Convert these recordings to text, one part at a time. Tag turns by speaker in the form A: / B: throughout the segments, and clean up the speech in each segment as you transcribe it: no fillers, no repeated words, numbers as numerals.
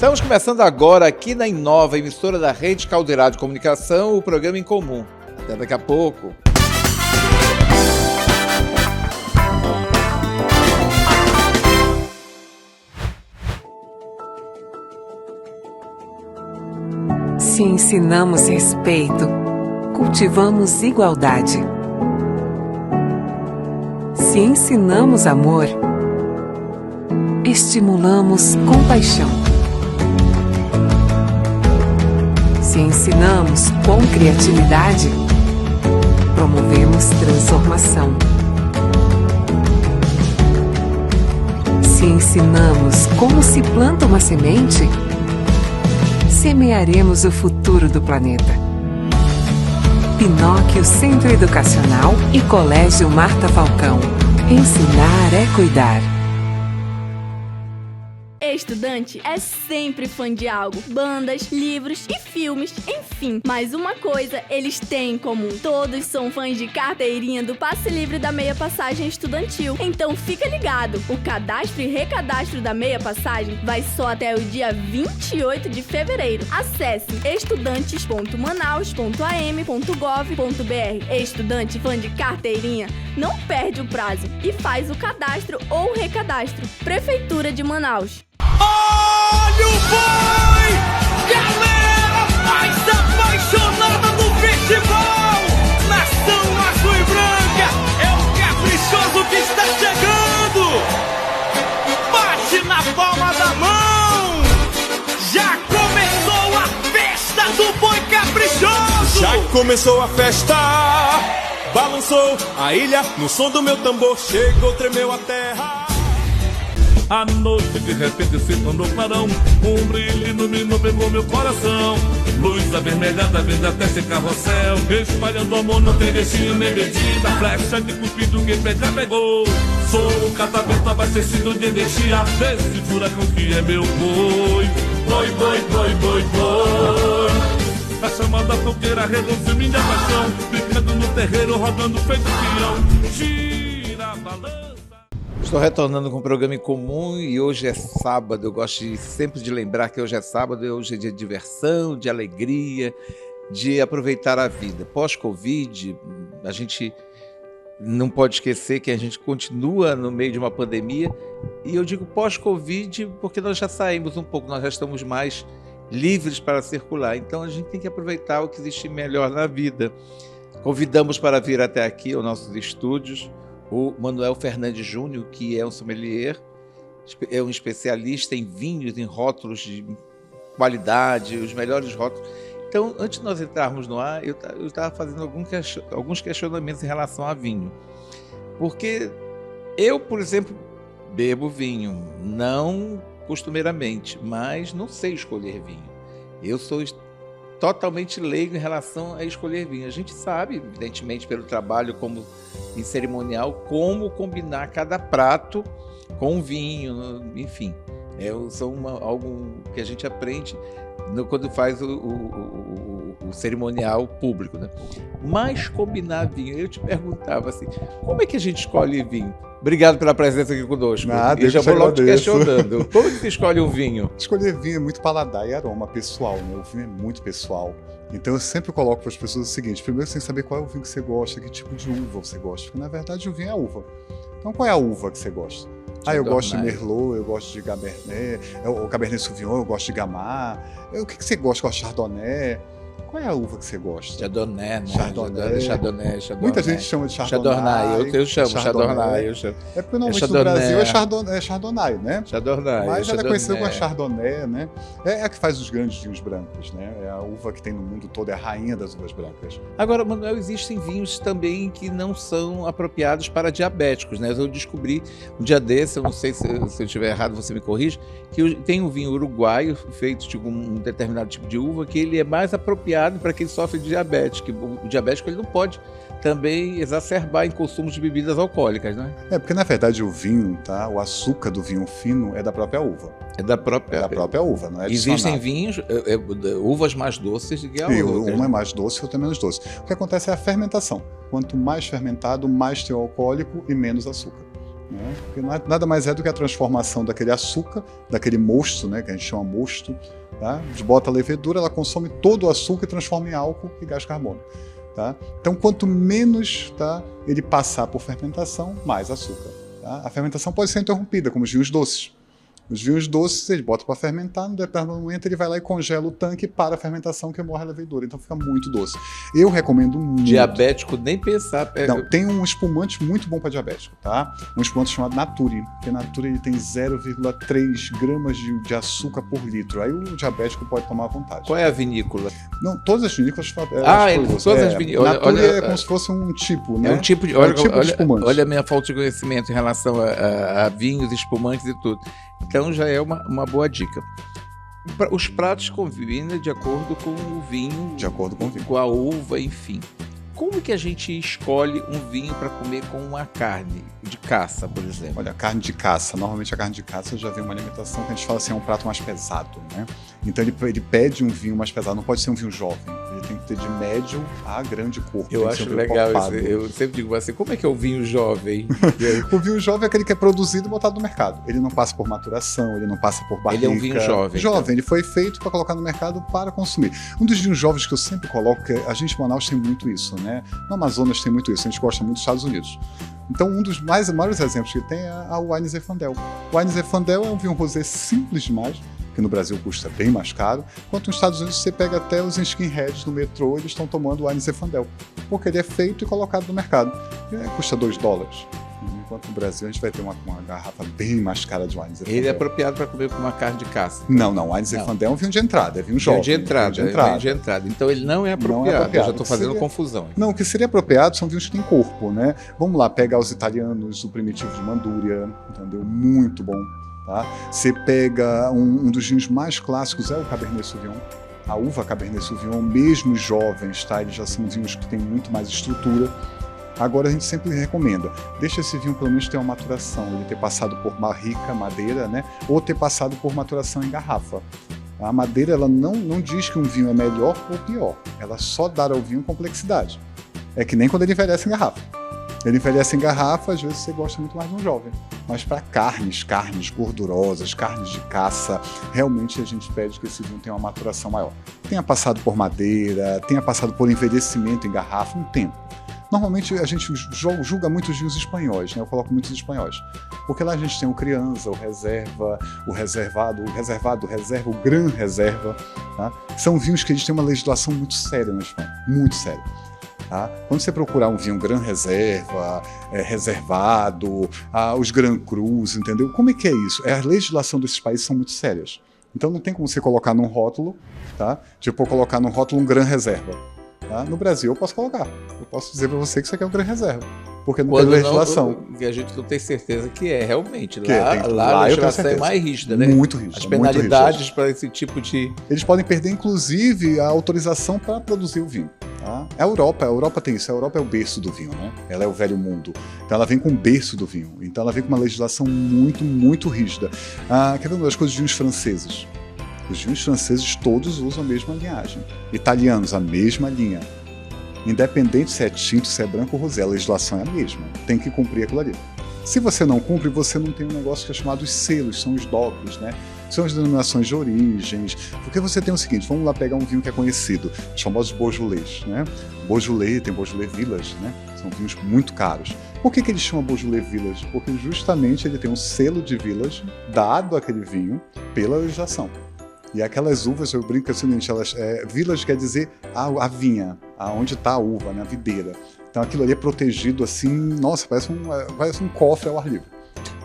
A: Estamos começando agora aqui na Inova, emissora da Rede Caldeirá de Comunicação, o programa Em Comum. Até daqui a pouco.
B: Se ensinamos respeito, cultivamos igualdade. Se ensinamos amor, estimulamos compaixão. Se ensinamos com criatividade, promovemos transformação. Se ensinamos como se planta uma semente, semearemos o futuro do planeta. Pinóquio Centro Educacional e Colégio Marta Falcão. Ensinar é cuidar.
C: Estudante é sempre fã de algo, bandas, livros e filmes, enfim. Mas uma coisa eles têm em comum: todos são fãs de carteirinha do Passe Livre da Meia Passagem Estudantil. Então fica ligado, o cadastro e recadastro da Meia Passagem vai só até o dia 28 de fevereiro. Acesse estudantes.manaus.am.gov.br. Estudante fã de carteirinha, não perde o prazo e faz o cadastro ou recadastro. Prefeitura de Manaus.
D: Olha o boi! Galera mais apaixonada do festival! Nação azul e branca! É o caprichoso que está chegando! Bate na palma da mão! Já começou a festa do boi caprichoso! Já começou a festa! Balançou a ilha no som do meu tambor, chegou, tremeu a terra.
E: A noite de repente se tornou clarão, um brilho iluminou, pegou meu coração. Luz avermelhada vem até esse carrossel, espalhando amor, não tem destino nem medida. Flecha de cupido, quem pega pegou. Sou o catavento abastecido de energia desse furacão que é meu boi. Boi, boi, boi, boi, boi. A chamada fogueira reduziu minha paixão, brincando no terreiro, rodando feito peão. Gira a balança.
A: Estou retornando com o programa Em Comum e hoje é sábado. Eu gosto sempre de lembrar que hoje é sábado e hoje é dia de diversão, de alegria, de aproveitar a vida. Pós-Covid, a gente não pode esquecer que a gente continua no meio de uma pandemia, e eu digo pós-Covid porque nós já saímos um pouco, nós já estamos mais livres para circular. Então a gente tem que aproveitar o que existe melhor na vida. Convidamos para vir até aqui aos nossos estúdios o Manuel Fernandes Júnior, que é um sommelier, é um especialista em vinhos, em rótulos de qualidade, os melhores rótulos. Então, antes de nós entrarmos no ar, eu estava fazendo alguns questionamentos em relação a vinho. Porque eu, por exemplo, bebo vinho, não costumeiramente, mas não sei escolher vinho. Eu sou totalmente leigo em relação a escolher vinho. A gente sabe, evidentemente, pelo trabalho como em cerimonial, como combinar cada prato com vinho, enfim. Algo que a gente aprende quando faz o cerimonial público, né? Mas combinar vinho, eu te perguntava assim, como é que a gente escolhe vinho? Obrigado pela presença aqui conosco.
F: Nada,
A: eu já vou logo te questionando. Como que você escolhe um vinho?
F: Escolher vinho é muito paladar e aroma pessoal, né? O vinho é muito pessoal. Então eu sempre coloco para as pessoas o seguinte: primeiro você tem que saber qual é o vinho que você gosta, que tipo de uva você gosta. Porque na verdade o vinho é uva. Então qual é a uva que você gosta? Eu gosto de Merlot, eu gosto de Cabernet, o Cabernet Sauvignon, eu gosto de Gamay. O que você gosta? Eu gosto de Chardonnay. Qual é a uva que você gosta?
A: Chardonnay, né?
F: Chardonnay. Muita gente chama de Chardonnay.
A: Eu chamo Chardonnay.
F: É porque normalmente no Brasil é Chardonnay, né?
A: Chardonnay.
F: Mas ela é conhecida como Chardonnay, né? É a que faz os grandes vinhos brancos, né? É a uva que tem no mundo todo, é a rainha das uvas brancas.
A: Agora, Manuel, existem vinhos também que não são apropriados para diabéticos, né? Eu descobri um dia desse, eu não sei se eu estiver errado, você me corrige, que tem um vinho uruguaio feito de um determinado tipo de uva que ele é mais apropriado para quem sofre de diabetes, que o diabético ele não pode também exacerbar em consumo de bebidas alcoólicas, né?
F: Porque na verdade o vinho, tá? O açúcar do vinho fino é da própria uva.
A: É da própria
F: uva, não é adicionado.
A: Existem vinhos, uvas mais doces do que a outra.
F: Uma é mais doce e outra é menos doce. O que acontece é a fermentação. Quanto mais fermentado, mais teor alcoólico e menos açúcar. né? Porque nada mais é do que a transformação daquele açúcar, daquele mosto, né, que a gente chama mosto, tá? A gente bota a levedura, ela consome todo o açúcar e transforma em álcool e gás carbono. Tá? Então, quanto menos, tá, ele passar por fermentação, mais açúcar. Tá? A fermentação pode ser interrompida, como os vinhos doces. Os vinhos doces, ele bota para fermentar, no determinado momento ele vai lá e congela o tanque para a fermentação, que morre a levedura. Então fica muito doce. Eu recomendo muito.
A: Diabético, nem pensar.
F: Não, tem um espumante muito bom para diabético, tá? Um espumante chamado Nature. Porque Nature ele tem 0,3 gramas de açúcar por litro. Aí o diabético pode tomar à vontade.
A: Qual é a vinícola?
F: Não, todas as vinícolas.
A: Todas as vinícolas.
F: Nature é como se fosse um tipo, né?
A: É um tipo de.
F: um tipo de espumante.
A: Olha a minha falta de conhecimento em relação a vinhos, espumantes e tudo. Então já é uma boa dica. Os pratos combinam de acordo com o vinho,
F: De acordo com o vinho.
A: com a uva, enfim. Como que a gente escolhe um vinho para comer com uma carne de caça, por exemplo?
F: Olha, carne de caça. Normalmente a carne de caça já vem uma alimentação que a gente fala assim, é um prato mais pesado, né? Então ele pede um vinho mais pesado, não pode ser um vinho jovem. Ele tem que ter de médio a grande corpo.
A: Eu acho legal isso. Eu sempre digo assim, como é que é o vinho jovem?
F: O vinho jovem é aquele que é produzido e botado no mercado. Ele não passa por maturação, ele não passa por barrica.
A: Ele é um vinho jovem.
F: Jovem,
A: então.
F: Ele foi feito para colocar no mercado para consumir. Um dos vinhos jovens que eu sempre coloco, que a gente em Manaus tem muito isso, né? No Amazonas tem muito isso, a gente gosta muito dos Estados Unidos. Então um dos maiores exemplos que tem é o Wine Zinfandel. O Wine Zinfandel é um vinho rosé simples demais, que no Brasil custa bem mais caro, enquanto nos Estados Unidos você pega até os skinheads no metrô, eles estão tomando o Wine Zinfandel, porque ele é feito e colocado no mercado. Custa $2. Enquanto no Brasil a gente vai ter uma garrafa bem mais cara de Wine Zinfandel.
A: Ele é apropriado para comer com uma carne de caça.
F: Não, o Wine Zinfandel é um vinho de entrada, é vinho jovem.
A: Vinho de entrada. Então ele não é apropriado. Eu já estou fazendo confusão.
F: Não, o que seria apropriado são vinhos que têm corpo, né? Vamos lá, pegar os italianos, o Primitivo de Manduria, entendeu? Muito bom. Tá? Você pega um dos vinhos mais clássicos, é o Cabernet Sauvignon. A uva Cabernet Sauvignon, mesmo os jovens, tá? Eles já são vinhos que têm muito mais estrutura. Agora a gente sempre recomenda, deixa esse vinho pelo menos ter uma maturação, ele ter passado por barrica, madeira, né? Ou ter passado por maturação em garrafa. A madeira ela não diz que um vinho é melhor ou pior, ela só dá ao vinho complexidade. É que nem quando ele envelhece em garrafa. Ele envelhece em garrafa, às vezes você gosta muito mais de um jovem. Mas para carnes gordurosas, carnes de caça, realmente a gente pede que esse vinho tenha uma maturação maior. Tenha passado por madeira, tenha passado por envelhecimento em garrafa, um tempo. Normalmente a gente julga muito os vinhos espanhóis, né? Eu coloco muitos espanhóis. Porque lá a gente tem o Crianza, o Reserva, o Reservado, o Gran Reserva. Tá? São vinhos que eles têm uma legislação muito séria na Espanha, muito séria. Tá? Quando você procurar um vinho Gran Reserva, reservado, os Gran Cruz, entendeu? Como é que é isso? A legislação desses países são muito sérias. Então não tem como você colocar num rótulo, tá? Tipo, colocar num rótulo um Gran Reserva. Tá? No Brasil eu posso colocar. Eu posso dizer para você que isso aqui é um Gran Reserva. Porque não tem legislação.
A: E a gente não tem certeza que é, realmente.
F: Lá
A: a legislação é mais rígida, né?
F: Muito rígida.
A: As penalidades para esse tipo de...
F: Eles podem perder, inclusive, a autorização para produzir o vinho. Tá? A Europa tem isso. A Europa é o berço do vinho, né? Ela é o velho mundo. Então ela vem com o berço do vinho. Então ela vem com uma legislação muito, muito rígida. Quer ver uma das coisas dos vinhos franceses? Os vinhos franceses todos usam a mesma linhagem. Italianos, a mesma linha. Independente se é tinto, se é branco ou rosé, a legislação é a mesma. Tem que cumprir aquilo ali. Se você não cumpre, você não tem um negócio que é chamado os selos, são os DOCs, né? São as denominações de origens. Porque você tem o seguinte, vamos lá pegar um vinho que é conhecido, os famosos Beaujolais, né? Beaujolais, tem Beaujolais Village, né? São vinhos muito caros. Por que eles chamam Beaujolais Village? Porque justamente ele tem um selo de Village dado àquele vinho pela legislação. E aquelas uvas, eu brinco assim, village quer dizer a vinha, onde está a uva, né, a videira. Então aquilo ali é protegido assim, nossa, parece um cofre ao ar livre.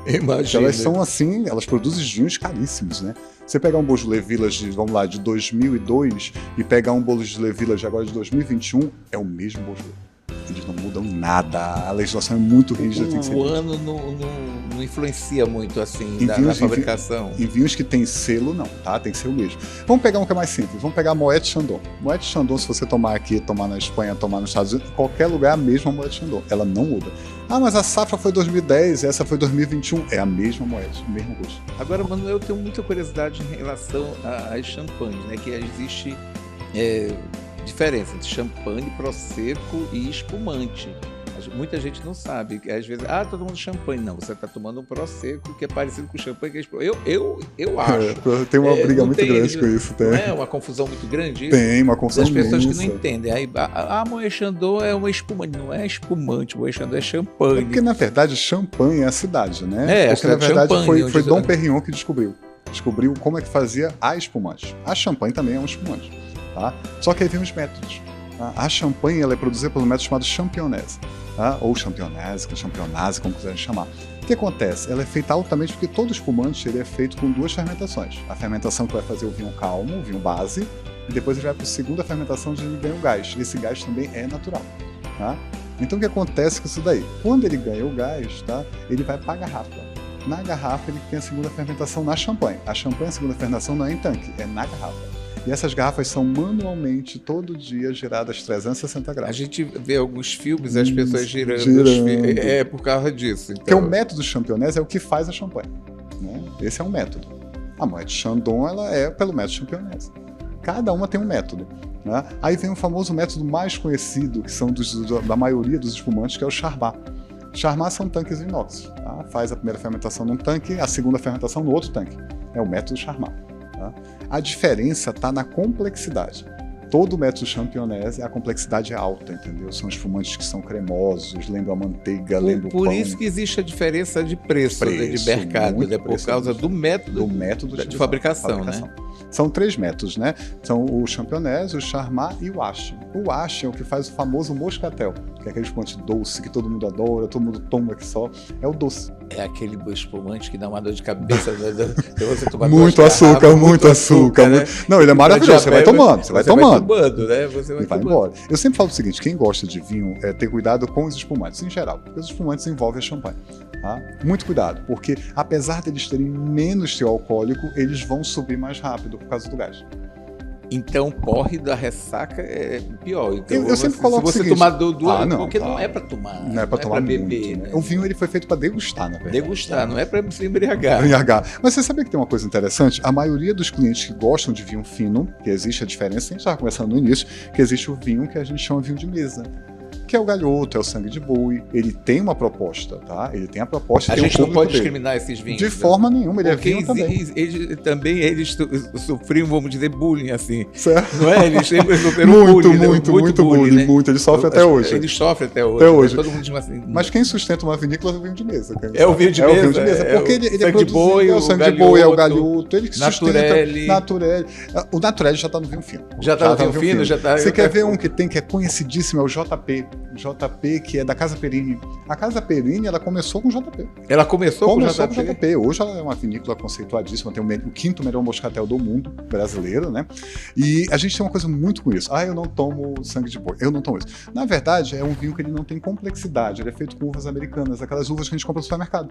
A: Imagina.
F: Elas são assim, elas produzem vinhos caríssimos, né? Você pegar um Beaujolais Village, vamos lá, de 2002 e pegar um Beaujolais Village agora de 2021, é o mesmo Beaujolais. Eles não mudam nada, a legislação é muito rígida.
A: O ano não influencia muito assim na fabricação.
F: Em vinhos que tem selo, não, tá? Tem que ser o mesmo. Vamos pegar um que é mais simples, vamos pegar a Moët Chandon. Moët Chandon, se você tomar aqui, tomar na Espanha, tomar nos Estados Unidos, em qualquer lugar é a mesma Moët Chandon, ela não muda. Mas a safra foi 2010, essa foi 2021, é a mesma Moët, o mesmo gosto.
A: Agora, Manuel, eu tenho muita curiosidade em relação às champanhes, né? Que existe diferença entre champanhe, prosecco e espumante. Muita gente não sabe. Às vezes, todo mundo champanhe. Não, você está tomando um Prosecco que é parecido com o champanhe que eu acho.
F: Tem uma briga
A: não
F: muito
A: tem,
F: grande com isso.
A: Não é uma confusão muito grande isso?
F: Tem uma confusão
A: das pessoas
F: imensa.
A: que não entendem. Aí, Moët Chandon é uma espumante. Não é espumante, Moët Chandon é champanhe.
F: Porque, na verdade, champanhe é a cidade, né?
A: É,
F: porque, na verdade,
A: Champagne,
F: foi Dom Perignon que descobriu como é que fazia a espumante. A champanhe também é um espumante, tá? Só que aí vem os métodos. Tá? A champanhe ela é produzida pelo método chamado championnaise, tá? Ou championnaise, como quiserem chamar. O que acontece? Ela é feita altamente porque todo espumante ele é feito com 2 fermentações. A fermentação que vai fazer o vinho calmo, o vinho base, e depois ele vai para a segunda fermentação onde ele ganha o gás. Esse gás também é natural, tá? Então o que acontece com isso daí? Quando ele ganha o gás, tá? Ele vai para a garrafa. Na garrafa ele tem a segunda fermentação na champanhe. A champanhe, a segunda fermentação não é em tanque, é na garrafa. E essas garrafas são manualmente, todo dia, giradas 360 graus.
A: A gente vê alguns filmes, as pessoas girando. Os filmes. É por causa disso. Então.
F: Porque o método championnaise é o que faz a champanhe, né? Esse é um método. A Moët Chandon ela é pelo método championnaise. Cada uma tem um método. Né? Aí vem o famoso método mais conhecido, que são da maioria dos espumantes, que é o Charmat. Charmat são tanques inox. Tá? Faz a primeira fermentação num tanque, a segunda fermentação no outro tanque. É o método Charmat. Tá? A diferença está na complexidade. Todo o método championnaise, a complexidade é alta, entendeu? São espumantes que são cremosos, lembram a manteiga, lembram o pão.
A: Por isso que existe a diferença de preço né, de mercado, né, por causa do método de fabricação, né?
F: São 3 métodos, né? São o championnaise, o Charmat e o Aschen. O Aschen é o que faz o famoso moscatel, que é aquele espumante doce que todo mundo adora, todo mundo toma aqui só. É o doce.
A: É aquele espumante que dá uma dor de cabeça. Você tomar
F: muito açúcar, muito açúcar. Né? Não, ele é maravilhoso, você vai tomando, você vai tomando,
A: né? Você vai
F: tomando. Embora. Eu sempre falo o seguinte, quem gosta de vinho é ter cuidado com os espumantes, em geral, porque os espumantes envolvem a champanhe. Tá? Muito cuidado, porque apesar de eles terem menos teor alcoólico, eles vão subir mais rápido por causa do gás.
A: Então, corre da ressaca é pior. Então,
F: eu sempre coloco
A: se você
F: seguinte,
A: tomar duas,
F: não,
A: porque não é para tomar.
F: Não é para tomar muito,
A: beber.
F: Né? O vinho ele foi feito para degustar, na verdade.
A: Degustar, não é para se embriagar.
F: Mas você sabia que tem uma coisa interessante? A maioria dos clientes que gostam de vinho fino, que existe a diferença, a gente estava conversando no início, que existe o vinho que a gente chama de vinho de mesa. Que é o galhoto, é o sangue de boi. Ele tem uma proposta, tá? Ele tem a proposta.
A: A gente não pode discriminar esses vinhos.
F: De forma nenhuma, ele
A: porque
F: é vinho também.
A: Eles sofriam, vamos dizer, bullying, assim.
F: Certo.
A: Não é? Eles sofreram bullying.
F: Muito bullying, né? Muito. Eles sofrem até hoje.
A: Eles sofrem até hoje. Todo mundo diz assim.
F: Mas quem sustenta uma vinícola é o vinho de mesa.
A: É o vinho de mesa.
F: É o vinho de mesa. Porque ele é produzido. É o sangue de boi, é o galhoto. Ele que sustenta. Naturelli. O Naturelli já está no vinho fino.
A: Já está no vinho fino? Já tá.
F: Você quer ver um que é conhecidíssimo, é o JP. JP, que é da Casa Perini. A Casa Perini, ela começou com JP.
A: Ela começou com JP?
F: Hoje ela é uma vinícola conceituadíssima, tem o 5º melhor moscatel do mundo, brasileiro, né? E a gente tem uma coisa muito com isso. Eu não tomo sangue de boi, eu não tomo isso. Na verdade, é um vinho que ele não tem complexidade, ele é feito com uvas americanas, aquelas uvas que a gente compra no supermercado.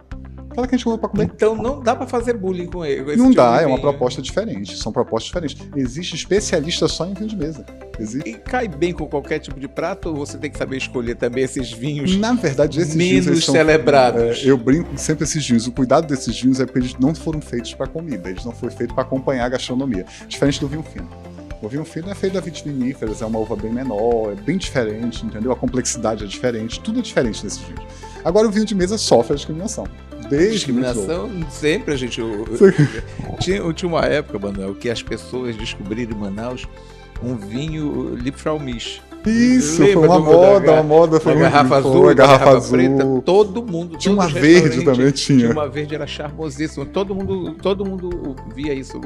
F: Aquela que a gente compra pra comer.
A: Então não dá pra fazer bullying com ele.
F: Não dá, é uma proposta diferente, são propostas diferentes. Existe especialista só em vinho de mesa. Existe.
A: E cai bem com qualquer tipo de prato ou você tem que saber escolher também esses vinhos?
F: Na verdade, esses
A: menos
F: vinhos
A: celebrados.
F: Eu brinco sempre esses vinhos. O cuidado desses vinhos é porque eles não foram feitos para comida, eles não foram feitos para acompanhar a gastronomia. Diferente do vinho fino. O vinho fino é feito da vitiviníferas, é uma uva bem menor, é bem diferente, entendeu? A complexidade é diferente, tudo é diferente nesses vinhos. Agora o vinho de mesa sofre a discriminação.
A: Discriminação sempre a gente. Tinha uma época, Manuel, que as pessoas descobriram em Manaus um vinho Liebfraumilch.
F: Isso, foi uma moda. Foi
A: uma garrafa azul,
F: uma garrafa azul.
A: Preta, todo mundo.
F: Tinha uma verde também, tinha.
A: Uma verde, era charmosíssima. Todo mundo via isso,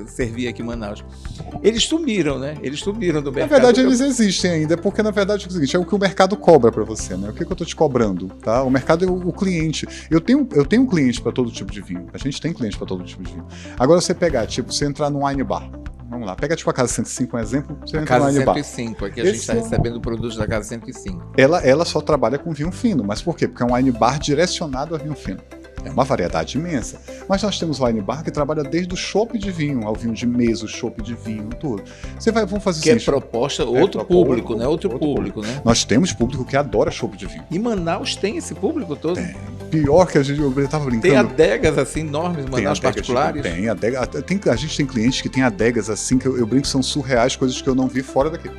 A: servia aqui em Manaus. Eles sumiram, né? Eles sumiram do mercado.
F: Na verdade, eles existem ainda, porque na verdade é o seguinte, é o que o mercado cobra pra você, né? O que eu tô te cobrando, tá? O mercado é o cliente. Eu tenho um cliente pra todo tipo de vinho. A gente tem cliente pra todo tipo de vinho. Agora você pegar, você entrar num wine bar. Vamos lá, pega a Casa 105, um exemplo. Você
A: a Casa 105, aqui a gente está recebendo produtos da Casa 105.
F: Ela só trabalha com vinho fino, mas por quê? Porque é um wine bar direcionado a vinho fino. É uma variedade imensa. Mas nós temos wine bar que trabalha desde o chopp de vinho, ao vinho de mesa, o chopp de vinho, tudo. Vamos fazer
A: que é proposta, outro público, né? Outro público, né?
F: Nós temos público que adora chopp de vinho.
A: E Manaus tem esse público todo?
F: Tem. Pior que eu tava brincando.
A: Tem adegas assim enormes, Manaus particulares?
F: Tem adega. A gente tem clientes que tem adegas assim, que eu brinco que são surreais, coisas que eu não vi fora daqui.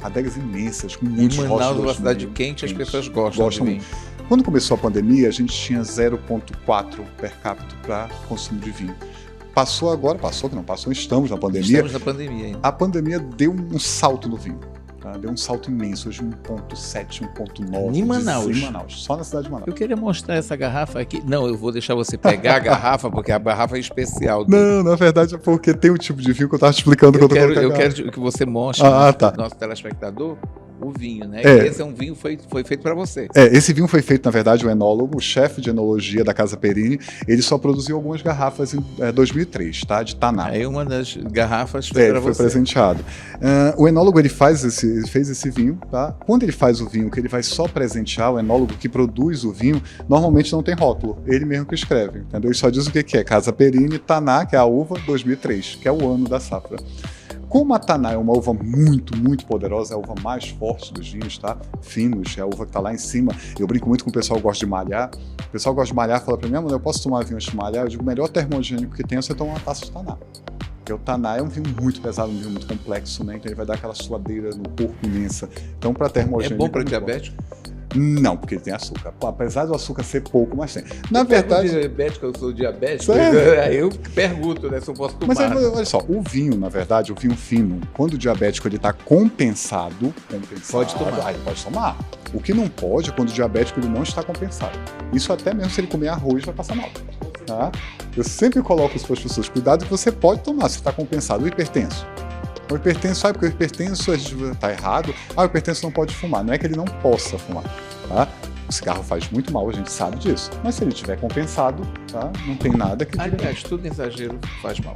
F: adegas imensas, com
A: Em
F: muitos
A: Manaus,
F: rótulos
A: uma cidade
F: meio
A: quente, as
F: quentes.
A: pessoas gostam de vinho.
F: Quando começou a pandemia, a gente tinha 0,4 per capita para consumo de vinho. Estamos na pandemia.
A: Estamos na pandemia ainda.
F: A pandemia deu um salto no vinho. Tá? Deu um salto imenso, hoje 1,7, 1,9.
A: Em Manaus?
F: Em Manaus, só na cidade de Manaus.
A: Eu queria mostrar essa garrafa aqui. Não, eu vou deixar você pegar a garrafa, porque a garrafa é especial.
F: Não, na verdade é porque tem um tipo de vinho que eu estava te explicando quando eu
A: Eu quero que você mostre
F: tá.
A: nosso telespectador o vinho, né?
F: É.
A: Esse é um vinho que foi feito para você.
F: Esse vinho foi feito, na verdade, o enólogo, o chefe de enologia da Casa Perini, ele só produziu algumas garrafas em 2003, tá? De Taná.
A: Aí uma das garrafas foi para
F: foi
A: você.
F: presenteado. O enólogo, ele fez esse vinho, tá? Quando ele faz o vinho, que ele vai só presentear, o enólogo que produz o vinho, normalmente não tem rótulo, ele mesmo que escreve, entendeu? Ele só diz o que é, Casa Perini, Taná, que é a uva 2003, que é o ano da safra. Como a Taná é uma uva muito, muito poderosa, é a uva mais forte dos vinhos, tá? Finos, é a uva que tá lá em cima. Eu brinco muito com o pessoal que gosta de malhar. O pessoal gosta de malhar, fala pra mim, eu posso tomar vinho antes de malhar? Eu digo, o melhor termogênico que tem é você tomar uma taça de Taná. Porque o Taná é um vinho muito pesado, um vinho muito complexo, né? Então ele vai dar aquela suadeira no corpo imensa. Então para termogênico...
A: É bom para diabético?
F: Não, porque ele tem açúcar. Apesar do açúcar ser pouco, mas tem. Na verdade...
A: diabético, eu sou diabético,
F: Sério?
A: aí eu pergunto, né, se eu posso tomar.
F: Mas olha só, o vinho, na verdade, o vinho fino, quando o diabético ele tá compensado,
A: Pode tomar.
F: Aí pode tomar. O que não pode é quando o diabético ele não está compensado. Isso até mesmo se ele comer arroz vai passar mal. Tá? Eu sempre coloco isso para as pessoas, cuidado que você pode tomar se está compensado. O hipertenso. O hipertenso, porque o hipertenso a gente está errado. O hipertenso não pode fumar. Não é que ele não possa fumar. Tá? O cigarro faz muito mal, a gente sabe disso. Mas se ele estiver compensado, tá? Não tem nada que...
A: Aliás, tudo em exagero faz mal.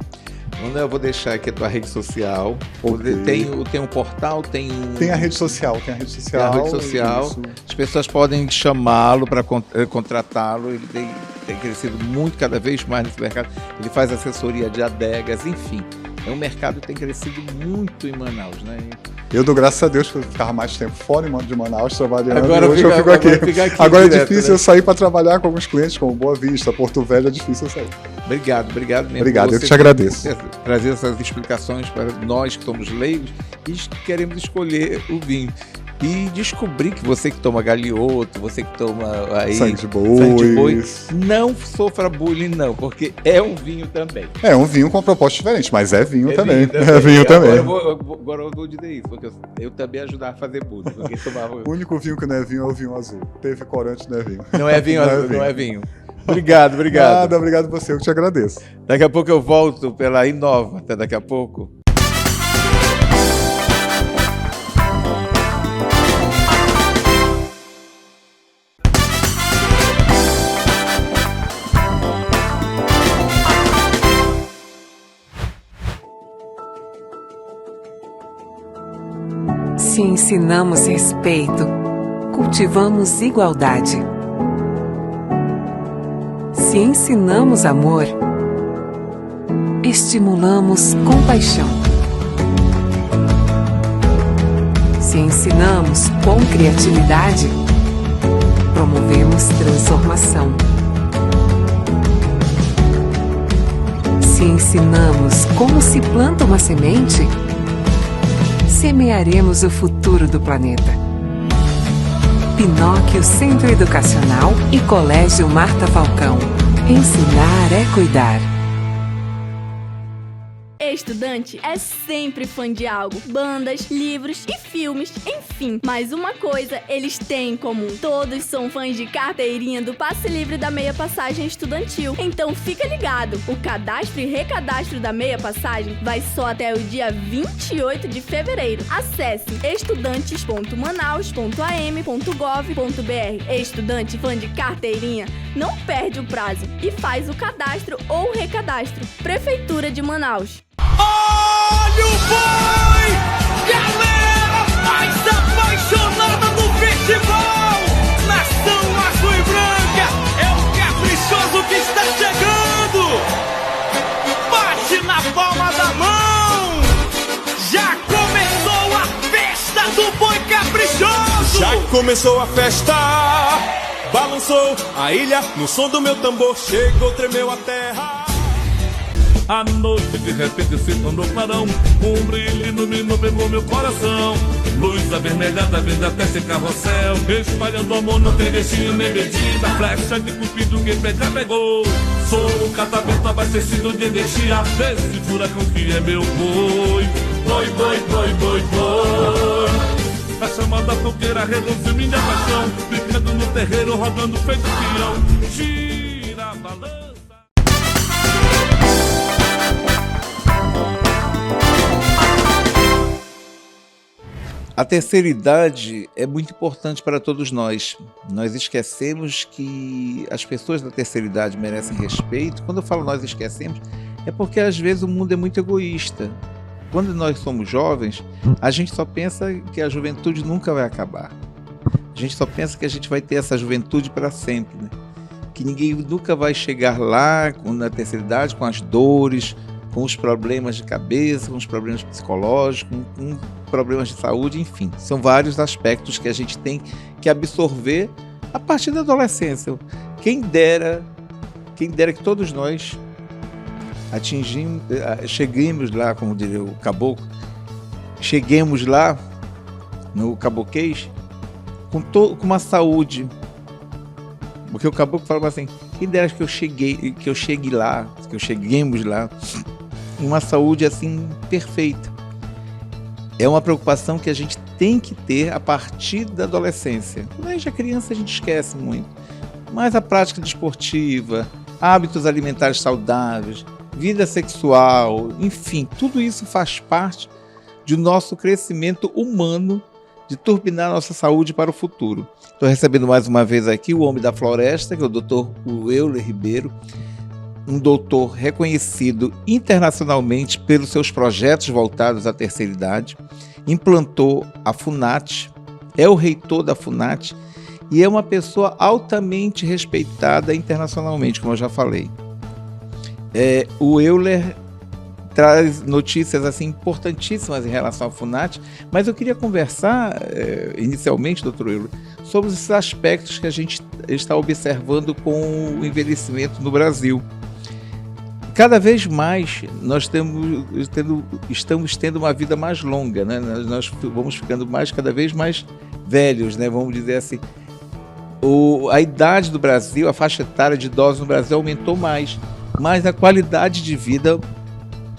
A: Eu vou deixar aqui a tua rede social.
F: Okay.
A: Tem um portal, tem
F: a rede social.
A: Tem a rede social.
F: Isso.
A: As pessoas podem chamá-lo para contratá-lo. Ele tem crescido muito, cada vez mais nesse mercado. Ele faz assessoria de adegas, enfim. É um mercado que tem crescido muito em Manaus, né?
F: Eu dou graças a Deus que eu ficava mais tempo fora de Manaus trabalhando.
A: Agora
F: hoje eu fico aqui. Agora é
A: direto,
F: difícil, né? Eu sair para trabalhar com alguns clientes, como Boa Vista, Porto Velho, é difícil eu sair.
A: Obrigado mesmo.
F: Obrigado, eu que te agradeço.
A: Trazer essas explicações para nós que somos leigos e que queremos escolher o vinho. E descobrir que você que toma galhoto, você que toma aí
F: sangue de boi,
A: não sofra bullying não, porque é um vinho também.
F: É um vinho com uma proposta diferente, mas é vinho também.
A: É vinho também. Agora eu vou dizer isso, porque eu também ajudava a fazer bullying. Porque tomava...
F: O único vinho que não é vinho é o vinho azul. Teve corante, não é vinho.
A: Não é vinho azul, não é vinho. Obrigado.
F: Nada, obrigado você, eu que te agradeço.
A: Daqui a pouco eu volto pela Inova, até daqui a pouco.
B: Se ensinamos respeito, cultivamos igualdade. Se ensinamos amor, estimulamos compaixão. Se ensinamos com criatividade, promovemos transformação. Se ensinamos como se planta uma semente, semearemos o futuro do planeta. Pinóquio Centro Educacional e Colégio Marta Falcão. Ensinar é cuidar.
C: Estudante é sempre fã de algo, bandas, livros e filmes, enfim. Mas uma coisa eles têm em comum: todos são fãs de carteirinha do passe livre da meia passagem estudantil. Então fica ligado, o cadastro e recadastro da meia passagem vai só até o dia 28 de fevereiro. Acesse estudantes.manaus.am.gov.br. Estudante fã de carteirinha, não perde o prazo e faz o cadastro ou recadastro. Prefeitura de Manaus.
D: Olha o boi! Galera mais apaixonada do festival! Nação azul e branca! É o caprichoso que está chegando! Bate na palma da mão! Já começou a festa do boi caprichoso!
E: Já começou a festa! Balançou a ilha no som do meu tambor, chegou, tremeu a terra. A noite de repente se tornou clarão, um brilho iluminou, pegou meu coração. Luz avermelhada vem até esse carrossel, espalhando amor, não tem destino nem medida. Flecha de cupido, quem pega pegou. Sou um catavento abastecido de energia desse furacão que é meu boi. Boi, boi, boi, boi, boi. A chamada fogueira reduziu minha paixão, ficando no terreiro, rodando feito peão. Gira a balança.
A: A terceira idade é muito importante para todos nós. Nós esquecemos que as pessoas da terceira idade merecem respeito. Quando eu falo nós esquecemos, é porque às vezes o mundo é muito egoísta. Quando nós somos jovens, a gente só pensa que a juventude nunca vai acabar. A gente só pensa que a gente vai ter essa juventude para sempre, né? Que ninguém nunca vai chegar lá na terceira idade com as dores, com os problemas de cabeça, com os problemas psicológicos, com problemas de saúde, enfim. São vários aspectos que a gente tem que absorver a partir da adolescência. Quem dera que todos nós cheguemos lá, como diria o caboclo, cheguemos lá no caboquês com uma saúde. Porque o caboclo falava assim, quem dera que eu cheguemos lá, uma saúde assim perfeita. É uma preocupação que a gente tem que ter a partir da adolescência. Quando a gente é criança, a gente esquece muito. Mas a prática desportiva, hábitos alimentares saudáveis, vida sexual, enfim, tudo isso faz parte do nosso crescimento humano, de turbinar nossa saúde para o futuro. Estou recebendo mais uma vez aqui o homem da floresta, que é o Dr. Euler Ribeiro, um doutor reconhecido internacionalmente pelos seus projetos voltados à terceira idade, implantou a FUNAT, é o reitor da FUNAT e é uma pessoa altamente respeitada internacionalmente, como eu já falei. O Euler traz notícias assim, importantíssimas em relação à FUNAT, mas eu queria conversar inicialmente, doutor Euler, sobre esses aspectos que a gente está observando com o envelhecimento no Brasil. Cada vez mais nós estamos tendo uma vida mais longa, né? Nós vamos ficando cada vez mais velhos, né? Vamos dizer assim. A idade do Brasil, a faixa etária de idosos no Brasil aumentou mais, mas a qualidade de vida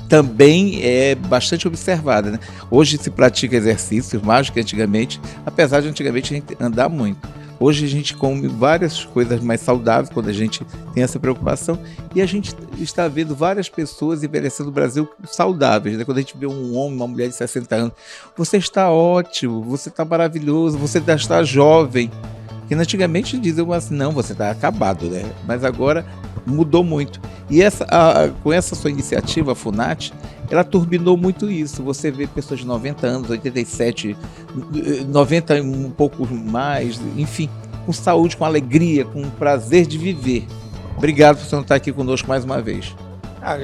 A: também é bastante observada, né? Hoje se pratica exercícios mais do que antigamente, apesar de antigamente a gente andar muito. Hoje a gente come várias coisas mais saudáveis quando a gente tem essa preocupação e a gente está vendo várias pessoas envelhecendo no Brasil saudáveis, né? Quando a gente vê um homem, uma mulher de 60 anos, você está ótimo, você está maravilhoso, você está jovem. Porque antigamente diziam assim, não, você está acabado, né? Mas agora mudou muito. E com essa sua iniciativa, a FUNAT, ela turbinou muito isso. Você vê pessoas de 90 anos, 87, 90 e um pouco mais, enfim, com saúde, com alegria, com prazer de viver. Obrigado por você estar aqui conosco mais uma vez.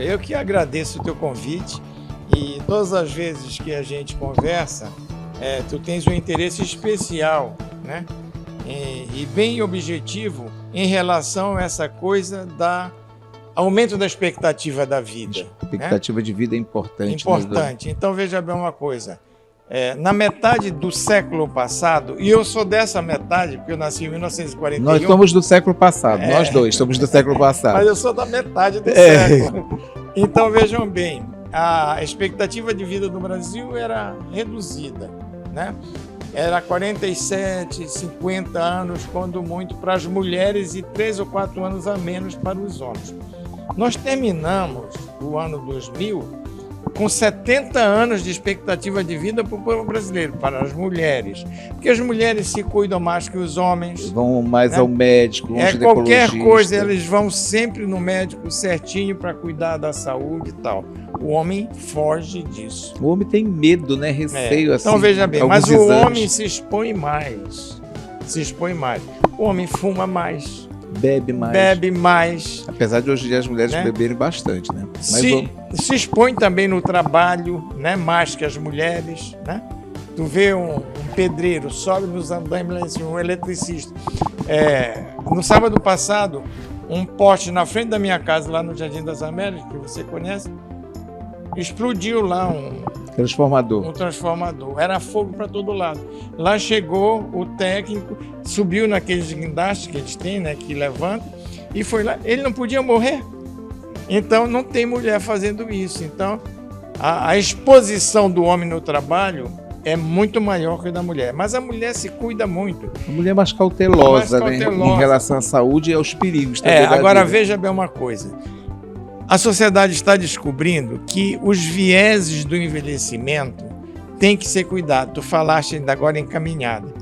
G: Eu que agradeço o teu convite e todas as vezes que a gente conversa, tu tens um interesse especial, né? E bem objetivo em relação a essa coisa da aumento da expectativa da vida.
A: A expectativa de vida é importante.
G: Importante. Então, veja bem uma coisa. Na metade do século passado, e eu sou dessa metade, porque eu nasci em 1941.
A: Nós somos do século passado, nós dois somos do século passado.
G: Mas eu sou da metade do século. Então, vejam bem, a expectativa de vida no Brasil era reduzida, né? Era 47, 50 anos, quando muito, para as mulheres e 3 ou 4 anos a menos para os homens. Nós terminamos o ano 2000 com 70 anos de expectativa de vida para o povo brasileiro, para as mulheres. Porque as mulheres se cuidam mais que os homens.
A: Vão mais ao médico,
G: qualquer coisa, eles vão sempre no médico certinho para cuidar da saúde e tal. O homem foge disso.
A: O homem tem medo, né? Receio, assim.
G: Então veja bem, mas o homem se expõe mais. O homem fuma mais. Bebe mais.
A: Apesar de hoje em dia as mulheres beberem bastante, né? Mas
G: se expõe também no trabalho, né? Mais que as mulheres, né? Tu vê um pedreiro, sobe nos andaimes, um eletricista. No sábado passado, um poste na frente da minha casa, lá no Jardim das Américas, que você conhece, explodiu lá um transformador. Era fogo para todo lado. Lá chegou o técnico, subiu naqueles guindastes que eles têm, né, que levanta, e foi lá. Ele não podia morrer. Então, não tem mulher fazendo isso. Então, a exposição do homem no trabalho é muito maior que a da mulher. Mas a mulher se cuida muito.
A: A mulher é mais cautelosa, né, em relação à saúde e aos perigos.
G: Agora veja bem uma coisa. A sociedade está descobrindo que os vieses do envelhecimento têm que ser cuidados. Tu falaste ainda agora em caminhada.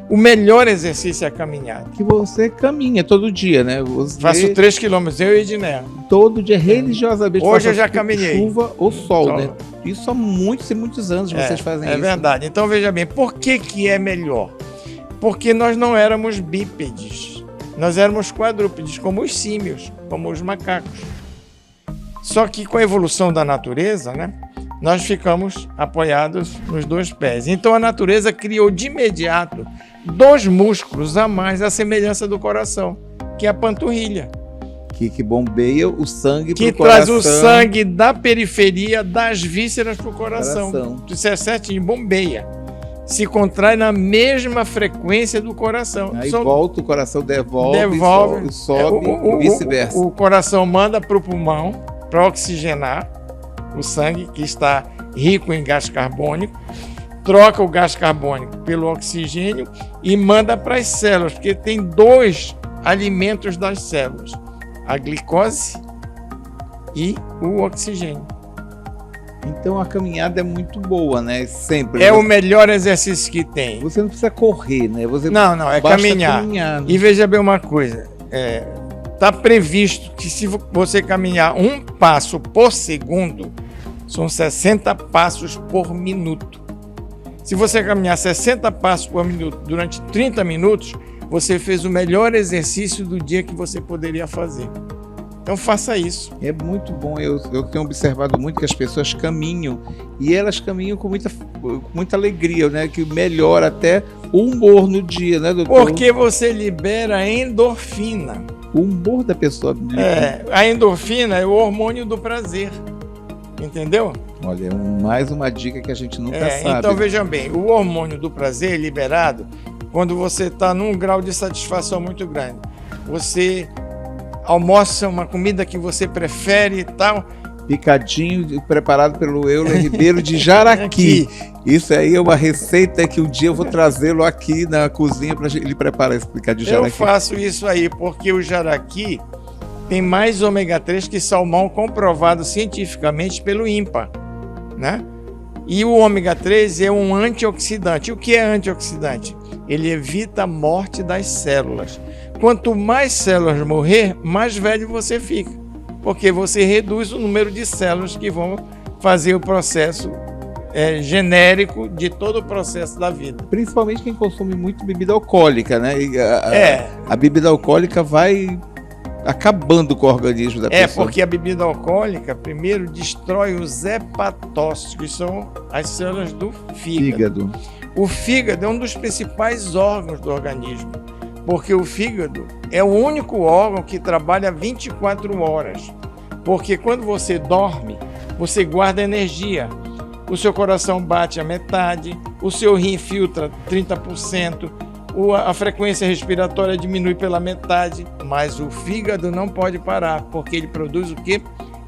G: O melhor exercício é a caminhada.
A: Que você caminha todo dia, né?
G: Faço 3 quilômetros, eu e Edné.
A: Todo dia, religiosamente.
G: Hoje eu já caminhei.
A: Chuva ou sol, né? Isso há muitos anos vocês fazem isso.
G: É verdade. Então veja bem, por que é melhor? Porque nós não éramos bípedes. Nós éramos quadrúpedes, como os símios, como os macacos. Só que com a evolução da natureza, né, nós ficamos apoiados nos 2 pés. Então a natureza criou de imediato 2 músculos a mais à semelhança do coração, que é a panturrilha.
A: Que bombeia o sangue para o
G: coração. Que traz
A: o
G: sangue da periferia, das vísceras para o coração. Isso é certinho, bombeia. Se contrai na mesma frequência do coração.
A: Aí volta, o coração devolve sobe e vice-versa.
G: O coração manda para o pulmão para oxigenar o sangue, que está rico em gás carbônico, troca o gás carbônico pelo oxigênio e manda para as células, porque tem 2 alimentos das células: a glicose e o oxigênio.
A: Então a caminhada é muito boa, né? Sempre.
G: É o melhor exercício que tem.
A: Você não precisa correr, né?
G: Não, é caminhar. E veja bem uma coisa, está previsto que se você caminhar 1 passo por segundo, são 60 passos por minuto. Se você caminhar 60 passos por minuto durante 30 minutos, você fez o melhor exercício do dia que você poderia fazer. Então faça isso.
A: É muito bom. Eu tenho observado muito que as pessoas caminham e elas caminham com muita alegria, né? Que melhora até o humor no dia, né, doutor?
G: Porque você libera endorfina.
A: O humor da pessoa.
G: A endorfina é o hormônio do prazer. Entendeu?
A: Olha, mais uma dica que a gente nunca sabe.
G: Então vejam bem, o hormônio do prazer é liberado quando você está num grau de satisfação muito grande. Você almoça uma comida que você prefere e tal.
A: Picadinho, preparado pelo Euler Ribeiro de jaraqui. Isso aí é uma receita que um dia eu vou trazê-lo aqui na cozinha para ele preparar esse picadinho de jaraqui.
G: Eu faço isso aí porque o jaraqui tem mais ômega 3 que salmão, comprovado cientificamente pelo INPA, né? E o ômega 3 é um antioxidante. O que é antioxidante? Ele evita a morte das células. Quanto mais células morrer, mais velho você fica, porque você reduz o número de células que vão fazer o processo genérico de todo o processo da vida.
A: Principalmente quem consome muito bebida alcoólica, né? A bebida alcoólica vai acabando com o organismo da pessoa.
G: Porque a bebida alcoólica, primeiro, destrói os hepatócitos, que são as células do fígado. O fígado é um dos principais órgãos do organismo, porque o fígado é o único órgão que trabalha 24 horas. Porque quando você dorme, você guarda energia. O seu coração bate a metade, o seu rim filtra 30%, a frequência respiratória diminui pela metade, mas o fígado não pode parar, porque ele produz o quê?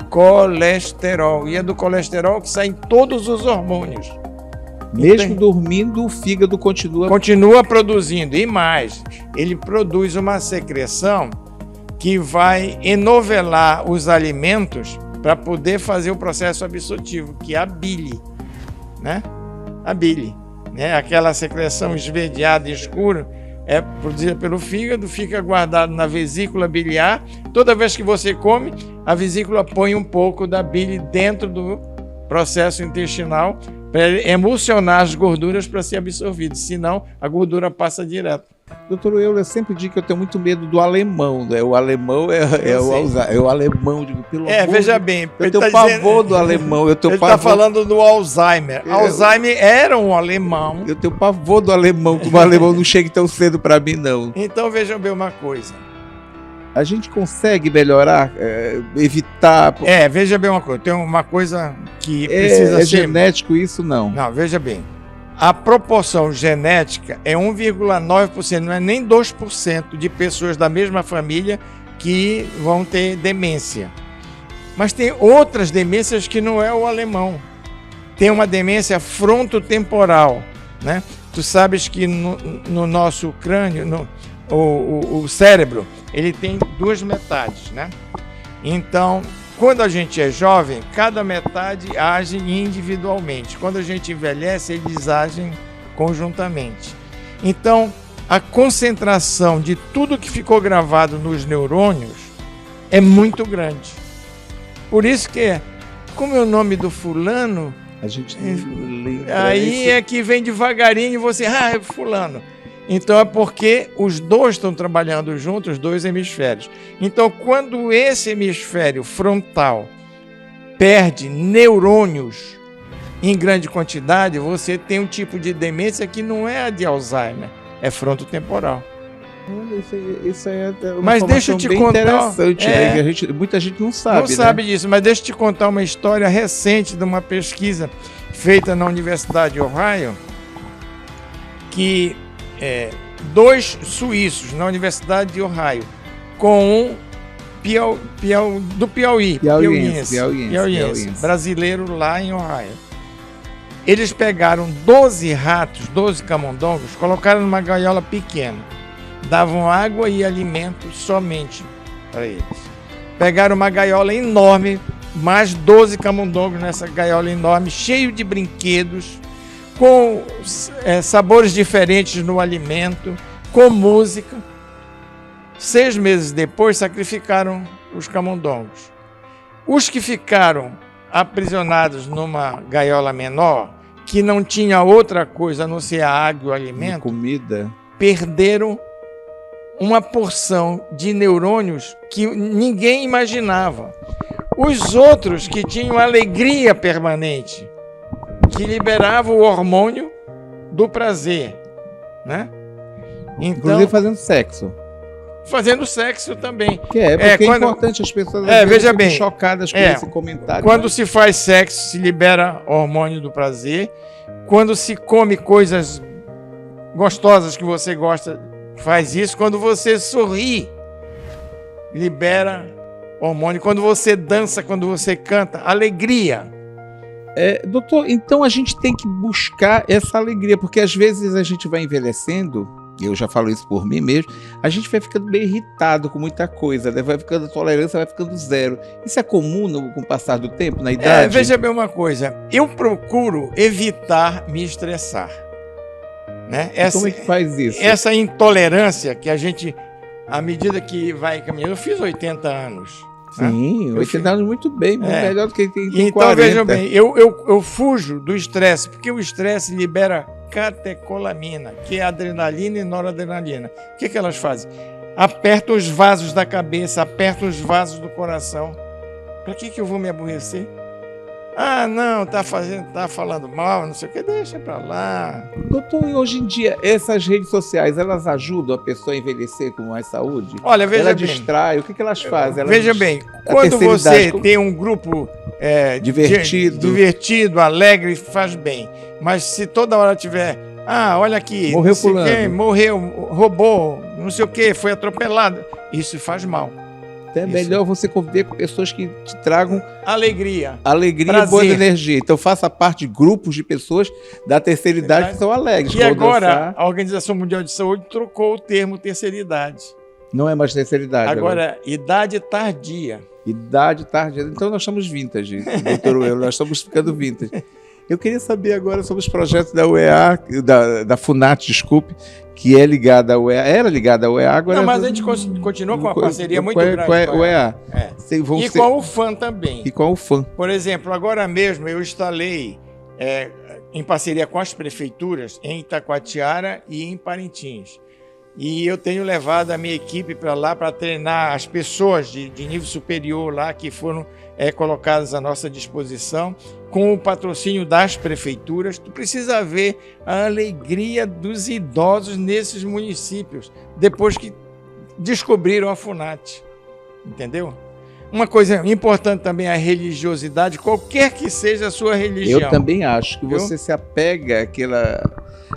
G: Colesterol. E é do colesterol que saem todos os hormônios.
A: Mesmo dormindo, o fígado
G: continua produzindo. E mais, ele produz uma secreção que vai enovelar os alimentos para poder fazer o processo absortivo, que é a bile, né? A bile, né? Aquela secreção esverdeada e escura é produzida pelo fígado, fica guardado na vesícula biliar. Toda vez que você come, a vesícula põe um pouco da bile dentro do processo intestinal para emulsionar as gorduras para ser absorvido, senão a gordura passa direto.
A: Doutor Euler, eu sempre digo que eu tenho muito medo do alemão, né? O alemão é o alemão. Digo, pelo
G: veja bem.
A: Eu tenho pavor do alemão. Ele
G: está falando do Alzheimer. Alzheimer era um alemão.
A: Eu tenho pavor do alemão, que o alemão não chegue tão cedo para mim, não.
G: Então vejam bem uma coisa.
A: A gente consegue melhorar, evitar...
G: Veja bem uma coisa, tem uma coisa que precisa ser...
A: genético isso, não?
G: Não, veja bem. A proporção genética é 1,9%, não é nem 2% de pessoas da mesma família que vão ter demência. Mas tem outras demências que não é o alemão. Tem uma demência frontotemporal, né? Tu sabes que no nosso crânio, o cérebro, ele tem duas metades, né? Então, quando a gente é jovem, cada metade age individualmente. Quando a gente envelhece, eles agem conjuntamente. Então, a concentração de tudo que ficou gravado nos neurônios é muito grande. Por isso que, como é o nome do fulano,
A: a gente lembra
G: aí é que vem devagarinho e você, é fulano. Então é porque os dois estão trabalhando juntos, os dois hemisférios. Então, quando esse hemisfério frontal perde neurônios em grande quantidade, você tem um tipo de demência que não é a de Alzheimer, é frontotemporal.
A: Isso é uma
G: mas deixa eu te
A: bem
G: contar,
A: interessante, né? Que muita gente não sabe.
G: Não sabe disso, mas deixa eu te contar uma história recente de uma pesquisa feita na Universidade de Ohio, que dois suíços na Universidade de Ohio, com do Piauí, piauiense, brasileiro lá em Ohio. Eles pegaram 12 ratos, 12 camundongos, colocaram numa gaiola pequena, davam água e alimento somente para eles. Pegaram uma gaiola enorme, mais 12 camundongos nessa gaiola enorme, cheio de brinquedos, com sabores diferentes no alimento, com música. 6 meses depois, sacrificaram os camundongos. Os que ficaram aprisionados numa gaiola menor, que não tinha outra coisa a não ser a água e o alimento,
A: comida,
G: perderam uma porção de neurônios que ninguém imaginava. Os outros que tinham alegria permanente, que liberavam o hormônio do prazer, né? Então,
A: inclusive fazendo sexo.
G: Fazendo sexo também.
A: Porque é importante as pessoas
G: veja bem,
A: chocadas com esse comentário.
G: Quando se faz sexo, se libera hormônio do prazer. Quando se come coisas gostosas que você gosta, faz isso. Quando você sorri, libera hormônio. Quando você dança, quando você canta, alegria.
A: Doutor, então a gente tem que buscar essa alegria, porque às vezes a gente vai envelhecendo, eu já falo isso por mim mesmo, a gente vai ficando meio irritado com muita coisa, né? Vai ficando, a tolerância vai ficando zero. Isso é comum com o passar do tempo, na idade?
G: Veja bem uma coisa, eu procuro evitar me estressar. Né?
A: Como é que faz isso?
G: Essa intolerância que a gente, à medida que vai caminhando, eu fiz 80 anos.
A: Sim, 80 anos muito bem, melhor do que quem tem
G: então,
A: 40.
G: Vejam bem, eu fujo do estresse, porque o estresse libera catecolamina, que é adrenalina e noradrenalina. O que elas fazem? Apertam os vasos da cabeça, apertam os vasos do coração. Para que eu vou me aborrecer? Ah, não, tá falando mal, não sei o que, deixa pra lá.
A: Doutor, e hoje em dia, essas redes sociais, elas ajudam a pessoa a envelhecer com mais saúde?
G: Olha, veja
A: ela
G: bem.
A: Ela distrai, o que elas fazem?
G: Veja bem, quando você tem um grupo divertido, alegre, faz bem. Mas se toda hora tiver, olha aqui,
A: morreu fulano,
G: morreu, roubou, não sei o que, foi atropelado, isso faz mal.
A: É melhor você conviver com pessoas que te tragam
G: alegria
A: e boa energia. Então faça parte de grupos de pessoas da terceira idade que são alegres.
G: E agora a Organização Mundial de Saúde trocou o termo terceira idade.
A: Não é mais terceira idade.
G: Agora idade tardia.
A: Idade tardia. Então nós estamos vintage, doutor Euler, nós estamos ficando vintage. Eu queria saber agora sobre os projetos da UEA, da FUNAT, desculpe, que é ligada à UEA, era ligada à UEA, agora...
G: Não, mas a gente continua com uma parceria muito grande
A: com a UEA.
G: Com a UFAM também.
A: E com a UFAM.
G: Por exemplo, agora mesmo eu instalei, em parceria com as prefeituras, em Itacoatiara e em Parintins. E eu tenho levado a minha equipe para lá para treinar as pessoas de nível superior lá que foram colocadas à nossa disposição com o patrocínio das prefeituras. Tu precisa ver a alegria dos idosos nesses municípios depois que descobriram a FUNAT, entendeu? Uma coisa importante também é a religiosidade, qualquer que seja a sua religião.
A: Eu também acho que você se apega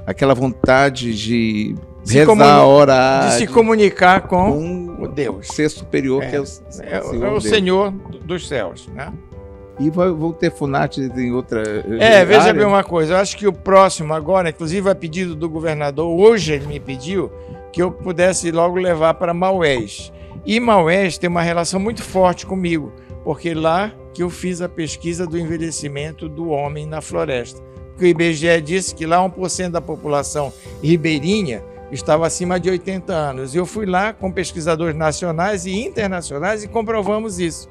A: àquela vontade de rezar, orar,
G: de se comunicar com o Deus.
A: Ser superior, que é o
G: Senhor dos céus, né?
A: E vão ter FUNAT em outra
G: veja
A: área?
G: bem uma coisa, eu acho que o próximo agora, inclusive a pedido do governador, hoje ele me pediu que eu pudesse logo levar para Maués. E Maués tem uma relação muito forte comigo, porque lá que eu fiz a pesquisa do envelhecimento do homem na floresta. Porque o IBGE disse que lá 1% da população ribeirinha estava acima de 80 anos. Eu fui lá com pesquisadores nacionais e internacionais e comprovamos isso.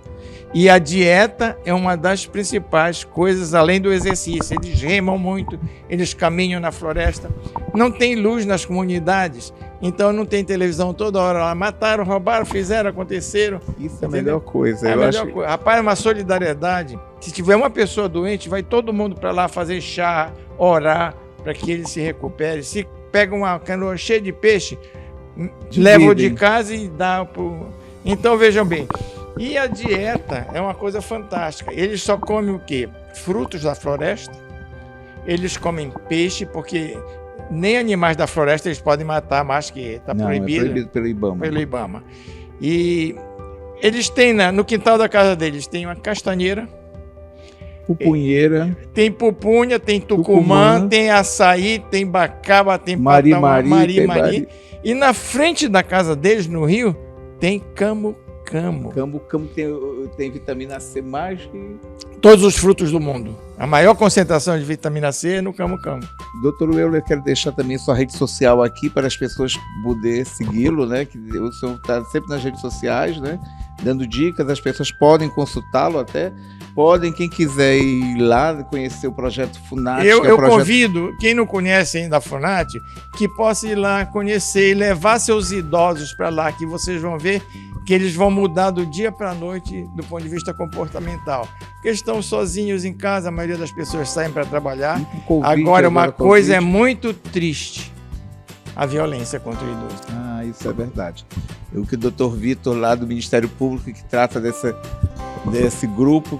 G: E a dieta é uma das principais coisas, além do exercício. Eles remam muito, eles caminham na floresta. Não tem luz nas comunidades, então não tem televisão toda hora lá. Mataram, roubaram, fizeram, aconteceram.
A: Isso é a melhor coisa.
G: Coisa. Rapaz, é uma solidariedade. Se tiver uma pessoa doente, vai todo mundo para lá fazer chá, orar, para que ele se recupere. Se pega uma canoa cheia de peixe, leva de casa e dá pro... Então, vejam bem. E a dieta é uma coisa fantástica. Eles só comem o quê? Frutos da floresta. Eles comem peixe, porque nem animais da floresta eles podem matar, mais que está proibido.
A: É proibido pelo IBAMA.
G: Pelo IBAMA. E eles têm, no quintal da casa deles, tem uma castanheira.
A: Pupunheira.
G: Tem pupunha, tem tucumã, tem açaí, tem bacaba, tem mari. E na frente da casa deles, no rio, tem camu-camu.
A: Camu-camu tem vitamina C mais que...
G: Todos os frutos do mundo. A maior concentração de vitamina C é no camu-camu.
A: Doutor Euler, quero deixar também sua rede social aqui para as pessoas poderem segui-lo, né? Que o senhor está sempre nas redes sociais, né? Dando dicas, as pessoas podem consultá-lo até. Quem quiser ir lá conhecer o projeto FUNAT.
G: Eu convido, quem não conhece ainda a FUNAT, que possa ir lá conhecer e levar seus idosos para lá, que vocês vão ver que eles vão mudar do dia para a noite do ponto de vista comportamental. Porque eles estão sozinhos em casa, a maioria das pessoas saem para trabalhar. Agora, uma coisa é muito triste, a violência contra o idoso.
A: Ah, isso é verdade. O que o doutor Vitor, lá do Ministério Público, que trata desse grupo,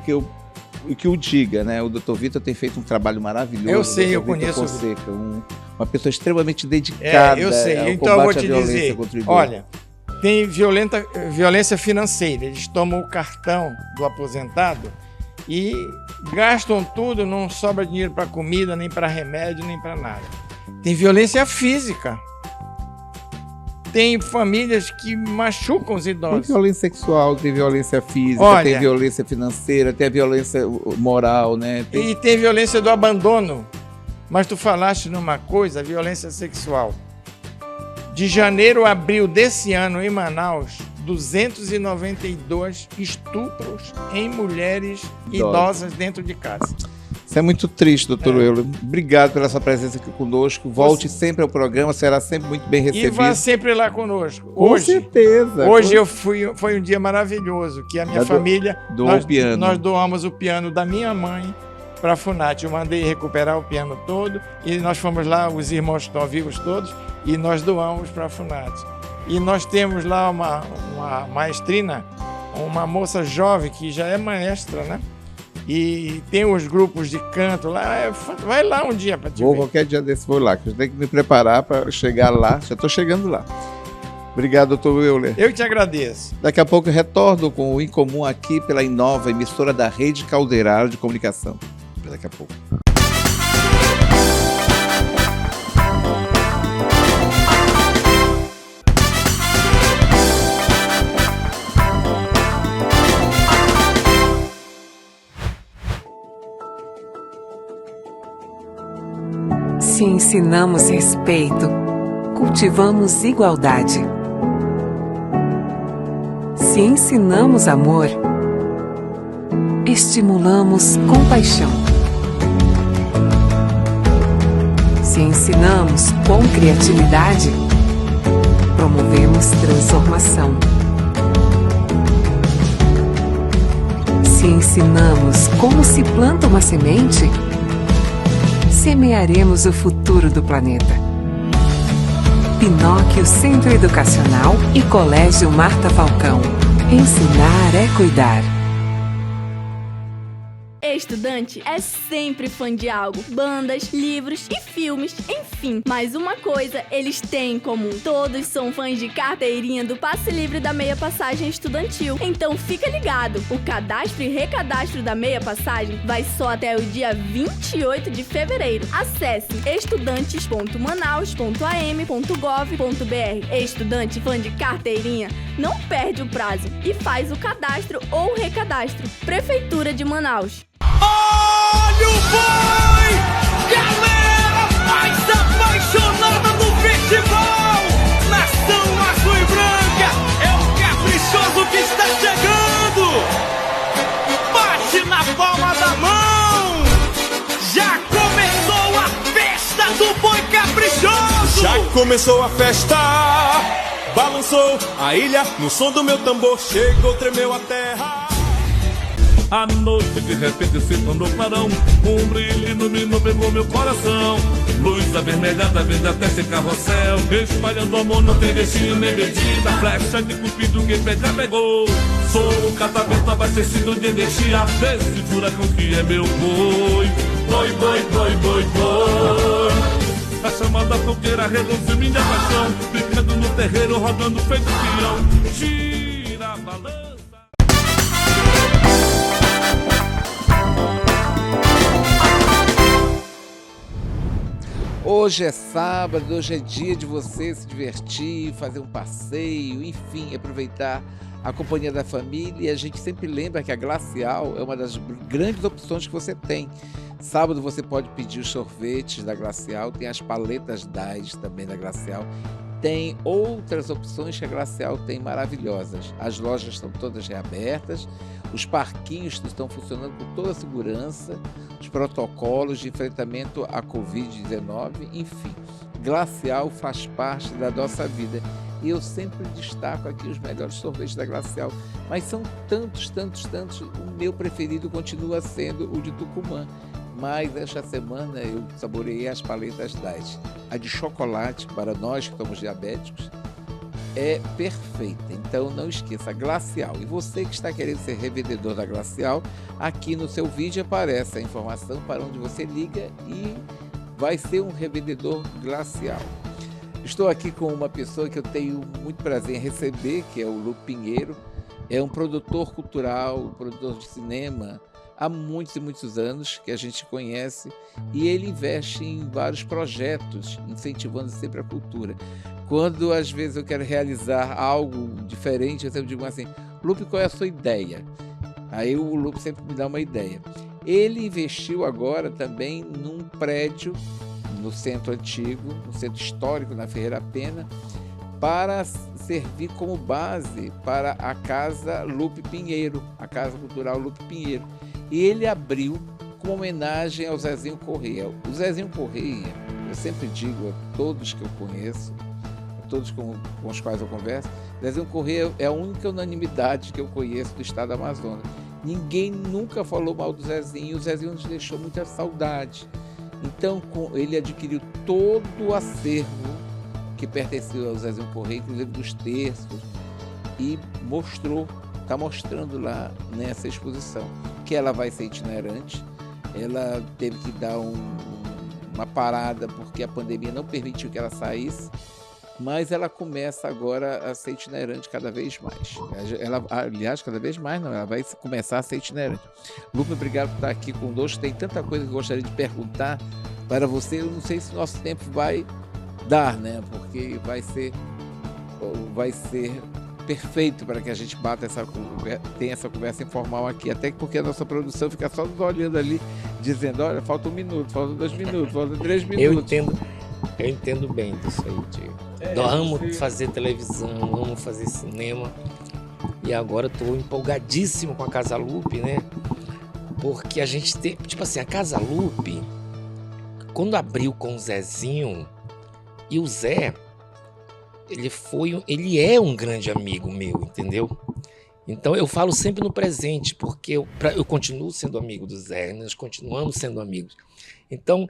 A: que o diga, né? O doutor Vitor tem feito um trabalho maravilhoso.
G: Eu sei, eu conheço.
A: Fonseca, uma pessoa extremamente dedicada
G: eu sei.
A: ao
G: então
A: combate
G: eu vou te
A: à violência
G: dizer,
A: contra o idoso.
G: olha, tem violência financeira. Eles tomam o cartão do aposentado e gastam tudo, não sobra dinheiro para comida, nem para remédio, nem para nada. Tem violência física. Tem famílias que machucam os idosos.
A: Tem violência sexual, tem violência física, tem violência financeira, tem a violência moral, né?
G: E tem violência do abandono. Mas tu falaste numa coisa, a violência sexual. De janeiro a abril desse ano, em Manaus, 292 estupros em mulheres idosas dentro de casa.
A: Isso é muito triste, doutor Euler. Obrigado pela sua presença aqui conosco. Volte sempre ao programa, será sempre muito bem recebido.
G: E vá sempre lá conosco.
A: Com certeza.
G: Hoje foi um dia maravilhoso, que a minha família, nós doamos o piano da minha mãe para a FUNAT. Eu mandei recuperar o piano todo e nós fomos lá, os irmãos estão vivos todos, e nós doamos para a FUNAT. E nós temos lá uma maestrina, uma moça jovem que já é maestra, né? E tem os grupos de canto lá. Vai lá um dia para te ver.
A: Qualquer dia desse vou lá, que eu tenho que me preparar para chegar lá. Já estou chegando lá. Obrigado, doutor Euler.
G: Eu que te agradeço.
A: Daqui a pouco eu retorno com o Em Comum aqui pela Inova, emissora da Rede Caldeirada de Comunicação. Daqui a pouco.
B: Se ensinamos respeito, cultivamos igualdade. Se ensinamos amor, estimulamos compaixão. Se ensinamos com criatividade, promovemos transformação. Se ensinamos como se planta uma semente, semearemos o futuro do planeta. Pinóquio Centro Educacional e Colégio Marta Falcão. Ensinar é cuidar.
C: Estudante é sempre fã de algo, bandas, livros e filmes, enfim. Mas uma coisa eles têm em comum: todos são fãs de carteirinha do passe livre da meia passagem estudantil. Então fica ligado, o cadastro e recadastro da meia passagem vai só até o dia 28 de fevereiro. Acesse estudantes.manaus.am.gov.br. Estudante fã de carteirinha, não perde o prazo e faz o cadastro ou recadastro. Prefeitura de Manaus.
D: Olha o boi! Galera mais apaixonada do festival! Nação azul e branca! É o caprichoso que está chegando! Bate na palma da mão! Já começou a festa do boi caprichoso!
E: Já começou a festa! Balançou a ilha no som do meu tambor, chegou, tremeu a terra. A noite de repente se tornou clarão, um brilho iluminou, pegou meu coração. Luz avermelhada vem até esse carrossel, espalhando amor, não tem destino nem medida. Flecha de cupido, quem pega pegou. Sou o catavento abastecido de energia desse furacão que é meu boi. Boi, boi, boi, boi, boi. A chamada fogueira reduziu minha paixão, brincando no terreiro, rodando feito peão. Gira a balança.
A: Hoje é sábado, hoje é dia de você se divertir, fazer um passeio, enfim, aproveitar a companhia da família. E a gente sempre lembra que a Glacial é uma das grandes opções que você tem. Sábado você pode pedir os sorvetes da Glacial, tem as paletas DAS também da Glacial. Tem outras opções que a Glacial tem maravilhosas. As lojas estão todas reabertas, os parquinhos estão funcionando com toda a segurança, os protocolos de enfrentamento à Covid-19, enfim. Glacial faz parte da nossa vida. E eu sempre destaco aqui os melhores sorvetes da Glacial. Mas são tantos. O meu preferido continua sendo o de Tucumã. Mas esta semana eu saboreei as paletas DAS. A de chocolate, para nós que somos diabéticos, é perfeita. Então não esqueça, Glacial. E você que está querendo ser revendedor da Glacial, aqui no seu vídeo aparece a informação para onde você liga e vai ser um revendedor Glacial. Estou aqui com uma pessoa que eu tenho muito prazer em receber, que é o Lupe Pinheiro. É um produtor cultural, produtor de cinema, há muitos e muitos anos que a gente conhece, e ele investe em vários projetos, incentivando sempre a cultura. Quando às vezes eu quero realizar algo diferente, eu sempre digo assim: Lupe, qual é a sua ideia? Aí o Lupe sempre me dá uma ideia. Ele investiu agora também num prédio no centro antigo, no centro histórico, na Ferreira Pena, para servir como base para a Casa Lupe Pinheiro, a Casa Cultural Lupe Pinheiro. E ele abriu com homenagem ao Zezinho Correia. O Zezinho Correia, eu sempre digo a todos que eu conheço, a todos com os quais eu converso, Zezinho Correia é a única unanimidade que eu conheço do estado do Amazonas. Ninguém nunca falou mal do Zezinho, o Zezinho nos deixou muita saudade. Então ele adquiriu todo o acervo que pertenceu ao Zezinho Correia, inclusive dos textos, e está mostrando lá nessa exposição, que ela vai ser itinerante. Ela teve que dar uma parada porque a pandemia não permitiu que ela saísse, mas ela começa agora a ser itinerante cada vez mais. Aliás, cada vez mais não, ela vai começar a ser itinerante. Lupe, obrigado por estar aqui conosco. Tem tanta coisa que eu gostaria de perguntar para você. Eu não sei se o nosso tempo vai dar, né? Porque vai ser perfeito para que a gente tenha essa conversa informal aqui, até porque a nossa produção fica só nos olhando ali, dizendo: olha, falta 1 minuto, falta 2 minutos, falta 3 minutos.
H: Eu entendo bem disso aí, Diego. Eu amo fazer televisão, amo fazer cinema, e agora estou empolgadíssimo com a Casa Lupe, né? Porque a gente tem, tipo assim, a Casa Lupe, quando abriu com o Zezinho, e o Zé, ele é um grande amigo meu, entendeu? Então eu falo sempre no presente, porque eu continuo sendo amigo do Zé, nós continuamos sendo amigos. Então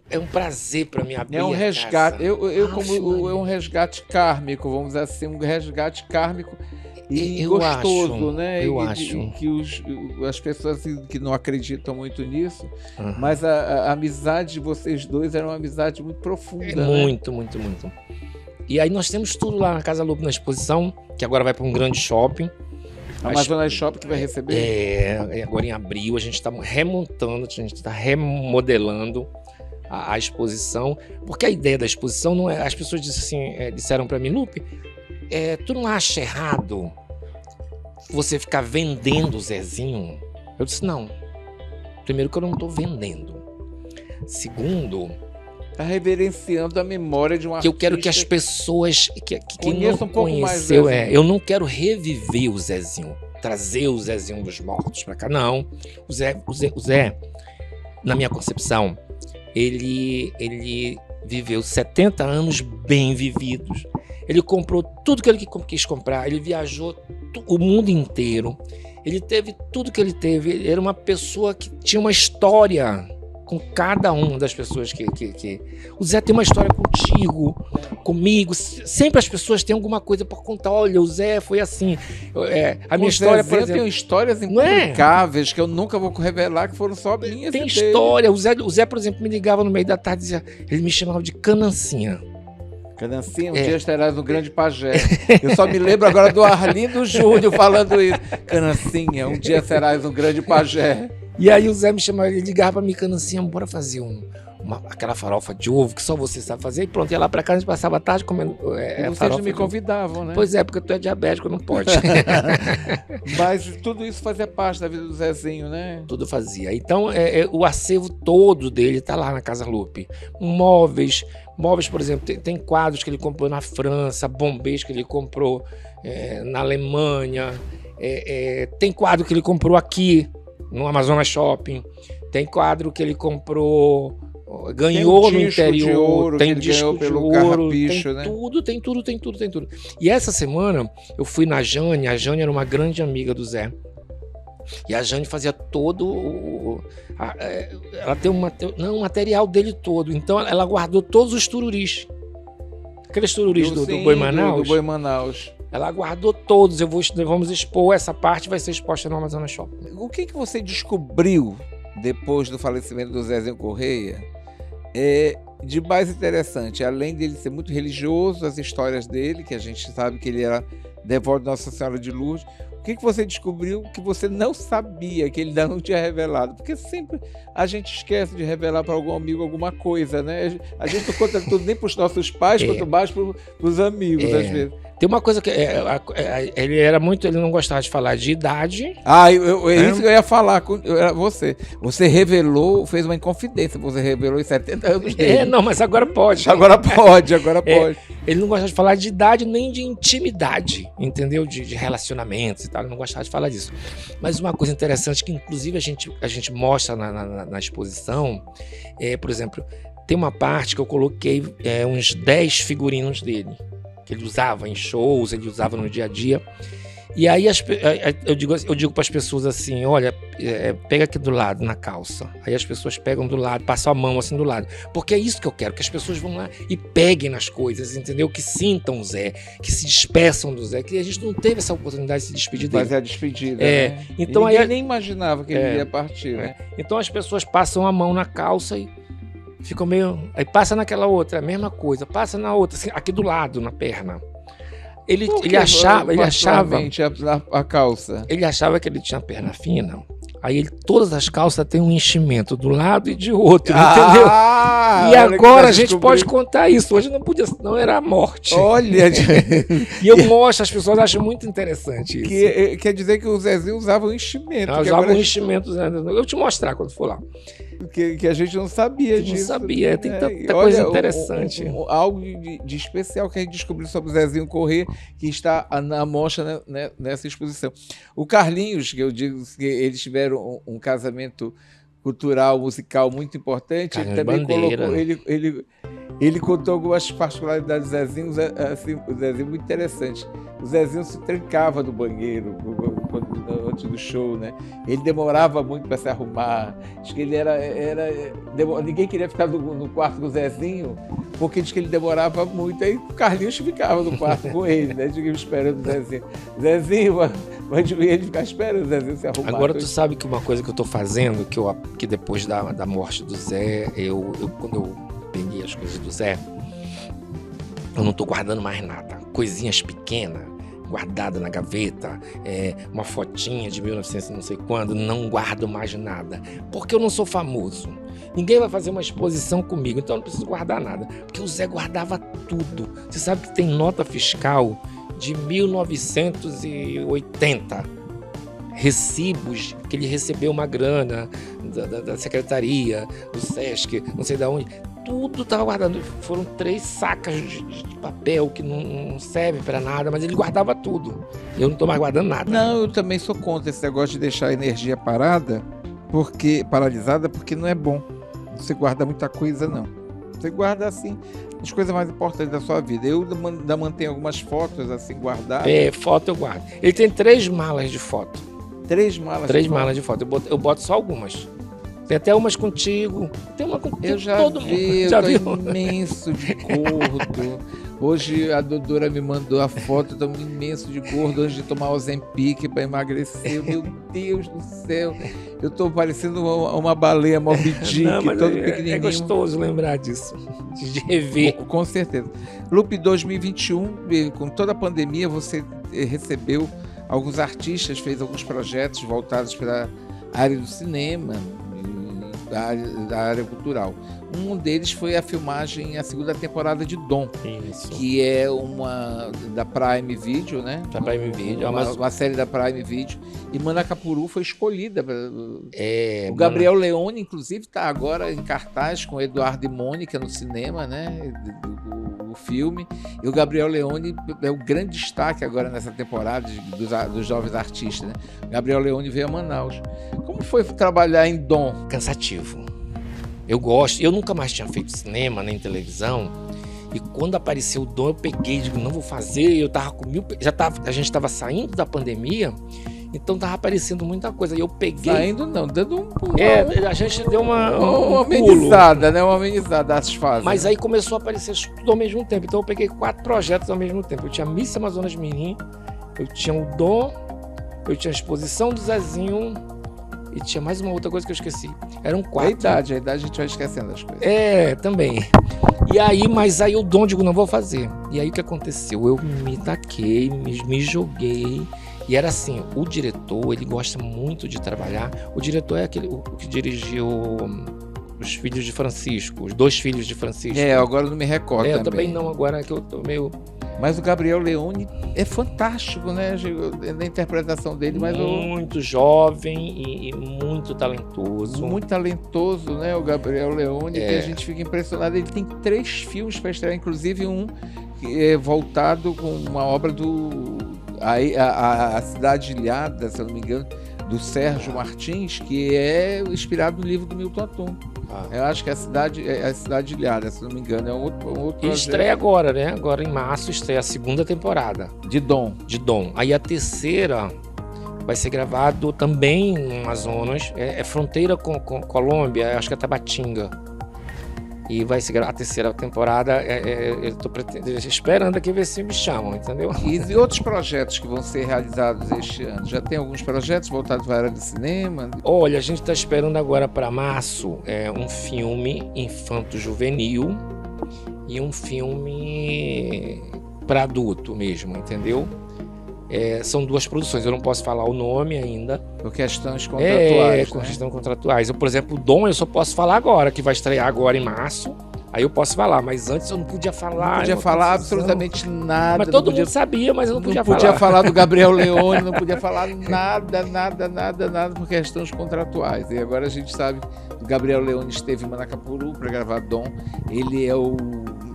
H: É um prazer para mim abrir
A: É um
H: a
A: resgate.
H: casa.
A: É um resgate kármico, vamos dizer assim, um resgate kármico e
H: Eu
A: gostoso,
H: acho,
A: né?
H: eu
A: E
H: acho.
A: que as pessoas que não acreditam muito nisso,
H: Aham.
A: mas a amizade de vocês dois era uma amizade muito profunda,
H: É
A: né?
H: muito, muito, muito. E aí nós temos tudo lá na Casa Lupe, na exposição, que agora vai para um grande shopping.
A: A Amazonas Shopping que vai receber.
H: Agora em abril a gente está remontando, a gente está remodelando a exposição, porque a ideia da exposição não é. As pessoas disseram para mim, Lupe, tu não acha errado você ficar vendendo o Zezinho? Eu disse, não. Primeiro que eu não estou vendendo. Segundo,
A: Está reverenciando a memória de um
H: que
A: artista.
H: eu quero que as pessoas que quem
A: Conheça
H: não
A: um pouco mais
H: conheceu,
A: o Zezinho.
H: eu não quero reviver o Zezinho, trazer o Zezinho dos mortos para cá, não. O Zé, na minha concepção, ele viveu 70 anos bem vividos. Ele comprou tudo que ele quis comprar, ele viajou o mundo inteiro, ele teve tudo que ele teve, ele era uma pessoa que tinha uma história com cada uma das pessoas que... O Zé tem uma história contigo, comigo, sempre as pessoas têm alguma coisa para contar, olha, o Zé foi assim, a minha história, por exemplo...
A: Tem histórias
H: Não é?
A: impublicáveis que eu nunca vou revelar, que foram só minhas.
H: Tem
A: e dele.
H: história, o Zé, por exemplo, me ligava no meio da tarde e dizia, ele me chamava de Canancinha.
A: Canancinha, um dia estarás no Grande Pajé. Eu só me lembro agora do Arlindo Júnior falando isso. Canancinha, um dia serás um Grande Pajé.
H: E aí o Zé me chamava, ele ligava pra mim, Canancinha, bora fazer aquela farofa de ovo que só você sabe fazer. E pronto, ia lá pra casa, a gente passava a tarde comendo
A: Vocês
H: farofa
A: não me
H: de ovo.
A: convidavam, né?
H: Pois é, porque tu é diabético, não pode.
A: Mas tudo isso fazia parte da vida do Zezinho, né?
H: Tudo fazia. Então, o acervo todo dele tá lá na Casa Lupe. Móveis, por exemplo, tem quadros que ele comprou na França, bombês que ele comprou na Alemanha, tem quadro que ele comprou aqui, no Amazonas Shopping, tem quadro que ele comprou, ganhou no interior,
A: de ouro,
H: tem
A: que ele
H: disco
A: ganhou
H: de
A: pelo
H: ouro,
A: Carrapicho, né?
H: tem tudo. E essa semana eu fui na Jane, a Jane era uma grande amiga do Zé. E a Jane fazia todo ela tem o material dele todo. Então ela guardou todos os tururis. Aqueles tururis do Boi Manaus.
A: Do Boi Manaus.
H: Ela guardou todos. Vamos expor essa parte, vai ser exposta no Amazonas Shopping.
A: O que você descobriu depois do falecimento do Zezinho Correia de mais interessante? Além dele ser muito religioso, as histórias dele, que a gente sabe que ele era devoto de Nossa Senhora de Lourdes. O que você descobriu que você não sabia, que ele ainda não tinha revelado? Porque sempre a gente esquece de revelar para algum amigo alguma coisa, né? A gente não conta tudo nem para os nossos pais, quanto mais para os amigos, às vezes.
H: Tem uma coisa que ele não gostava de falar de idade.
A: Isso que eu ia falar com você. Você revelou, fez uma inconfidência, você revelou os 70 anos dele.
H: Não, mas agora pode.
A: Agora pode.
H: Ele não gostava de falar de idade nem de intimidade, entendeu? De relacionamentos e tal, ele não gostava de falar disso. Mas uma coisa interessante que inclusive a gente mostra na exposição, por exemplo, tem uma parte que eu coloquei uns 10 figurinos dele, que ele usava em shows, ele usava no dia a dia. E aí eu digo para as pessoas assim, olha, pega aqui do lado, na calça. Aí as pessoas pegam do lado, passam a mão assim do lado. Porque é isso que eu quero, que as pessoas vão lá e peguem nas coisas, entendeu? Que sintam o Zé, que se despeçam do Zé, que a gente não teve essa oportunidade de se despedir dele.
A: Fazer a despedida, né?
H: Então,
A: ninguém nem imaginava que ele ia partir, né?
H: Então as pessoas passam a mão na calça e ficam meio... Aí passa naquela outra, a mesma coisa, passa na outra, assim, aqui do lado, na perna. Ele achava
A: a calça.
H: Ele achava que ele tinha perna fina. Aí todas as calças têm um enchimento do lado e de outro, entendeu? E agora a gente pode contar isso. Hoje não podia, senão era a morte.
A: Olha!
H: E eu mostro, as pessoas acham muito interessante isso.
A: Quer dizer que o Zezinho usava um enchimento.
H: Usava um enchimento. Eu vou te mostrar quando for lá.
A: Que a gente não sabia disso.
H: Não sabia, tem tanta coisa interessante.
A: Algo de especial que a gente descobriu sobre o Zezinho Correia, que está na mostra, né, nessa exposição. O Carlinhos, que eu digo que eles tiveram um casamento cultural, musical muito importante, ele também colocou, ele contou algumas particularidades do Zezinho, assim, o Zezinho muito interessante. O Zezinho se trancava no banheiro antes do show, né? Ele demorava muito para se arrumar. Diz que ele ninguém queria ficar no quarto com o Zezinho, porque diz que ele demorava muito. Aí o Carlinhos ficava no quarto com ele, né? Esperando o Zezinho. Zezinho, mas ele ficava esperando o Zezinho se arrumar.
H: Agora tu sabe que uma coisa que eu tô fazendo, que depois da morte do Zé, quando eu peguei as coisas do Zé, eu não tô guardando mais nada. Coisinhas pequenas, guardada na gaveta, uma fotinha de 1900 não sei quando, não guardo mais nada, porque eu não sou famoso. Ninguém vai fazer uma exposição comigo, então eu não preciso guardar nada, porque o Zé guardava tudo. Você sabe que tem nota fiscal de 1980, recibos que ele recebeu uma grana da secretaria, do Sesc, não sei de onde. Tudo estava guardado. Foram 3 sacas de papel que não serve para nada, mas ele guardava tudo. Eu não estou mais guardando nada.
A: Não, eu também sou contra esse negócio de deixar a energia paralisada, porque não é bom. Você guarda muita coisa, não. Você guarda, assim, as coisas mais importantes da sua vida. Eu ainda mantenho algumas fotos, assim, guardadas.
H: Foto eu guardo. Ele tem 3 malas de foto.
A: 3 malas?
H: 3 malas de foto. Eu boto só algumas. Tem até umas contigo. Tem uma com
A: eu já
H: todo
A: vi,
H: mundo.
A: Eu
H: já
A: tô
H: viu?
A: Imenso de gordo. Hoje a Dodora me mandou a foto, eu tô imenso de gordo antes de tomar o Ozempic para emagrecer. Meu Deus do céu. Eu tô parecendo uma baleia Moby Dick, todo pequenininho.
H: É gostoso lembrar disso, de rever.
A: Com certeza. Lupe 2021, com toda a pandemia, você recebeu alguns artistas, fez alguns projetos voltados para a área do cinema, da área cultural. Um deles foi a filmagem, a 2ª temporada de Dom.
H: Isso.
A: Que é uma da Prime Video, né?
H: Da Prime Video.
A: Uma série da Prime Video. E Manacapuru foi escolhida. O Gabriel Leone, inclusive, está agora em cartaz com Eduardo e Mônica no cinema, né? O filme. E o Gabriel Leone é o grande destaque agora nessa temporada dos jovens artistas, né? O Gabriel Leone veio a Manaus. Como foi trabalhar em Dom?
H: Cansativo. Eu gosto. Eu nunca mais tinha feito cinema, nem televisão. E quando apareceu o Dom, eu peguei, digo, não vou fazer. Eu tava com a gente estava saindo da pandemia, então tava aparecendo muita coisa. E eu peguei.
A: Saindo não, dando
H: a gente deu uma
A: amenizada, né? Uma amenizada das fases.
H: Mas aí começou a aparecer tudo ao mesmo tempo. Então eu peguei 4 projetos ao mesmo tempo. Eu tinha Miss Amazonas Mirim, eu tinha o Dom, eu tinha a exposição do Zezinho. E tinha mais uma outra coisa que eu esqueci. Eram 4.
A: A idade a gente vai esquecendo as coisas.
H: Também. E aí, mas aí o Dom, digo, não vou fazer. E aí o que aconteceu? Eu me taquei, me joguei. E era assim, o diretor, ele gosta muito de trabalhar. O diretor é o que dirigiu Os Filhos de Francisco, Os 2 Filhos de Francisco.
A: Agora eu não me recordo
H: eu também não, agora que eu tô meio...
A: Mas o Gabriel Leone é fantástico, né? Na interpretação dele.
H: Muito jovem e muito talentoso.
A: Muito talentoso, né? O Gabriel Leone, que a gente fica impressionado. Ele tem 3 filmes para estrear, inclusive um que é voltado com uma obra a Cidade Ilhada, se eu não me engano, do Sérgio Martins, que é inspirado no livro do Milton Atum. Eu acho que é a Cidade Ilhada, se não me engano. É um outro
H: e estreia agora, né? Agora em março estreia a 2ª temporada.
A: De Dom.
H: Aí a 3ª vai ser gravado também no Amazonas. É fronteira com Colômbia, acho que é Tabatinga. E vai ser a 3ª temporada. Eu tô esperando aqui ver se me chamam, entendeu?
A: E outros projetos que vão ser realizados este ano? Já tem alguns projetos voltados para a área do cinema?
H: Olha, a gente está esperando agora para março um filme infanto-juvenil e um filme para adulto mesmo, entendeu? São 2 produções, eu não posso falar o nome ainda.
A: Por questões contratuais.
H: Por questões contratuais. Por exemplo, o Dom eu só posso falar agora, que vai estrear agora em março. Aí eu posso falar, mas antes eu não podia falar.
A: Não podia falar absolutamente nada.
H: Mas todo mundo sabia, mas eu não podia falar.
A: Não podia falar do Gabriel Leone, não podia falar nada, por questões contratuais. E agora a gente sabe que o Gabriel Leone esteve em Manacapuru para gravar Dom. Ele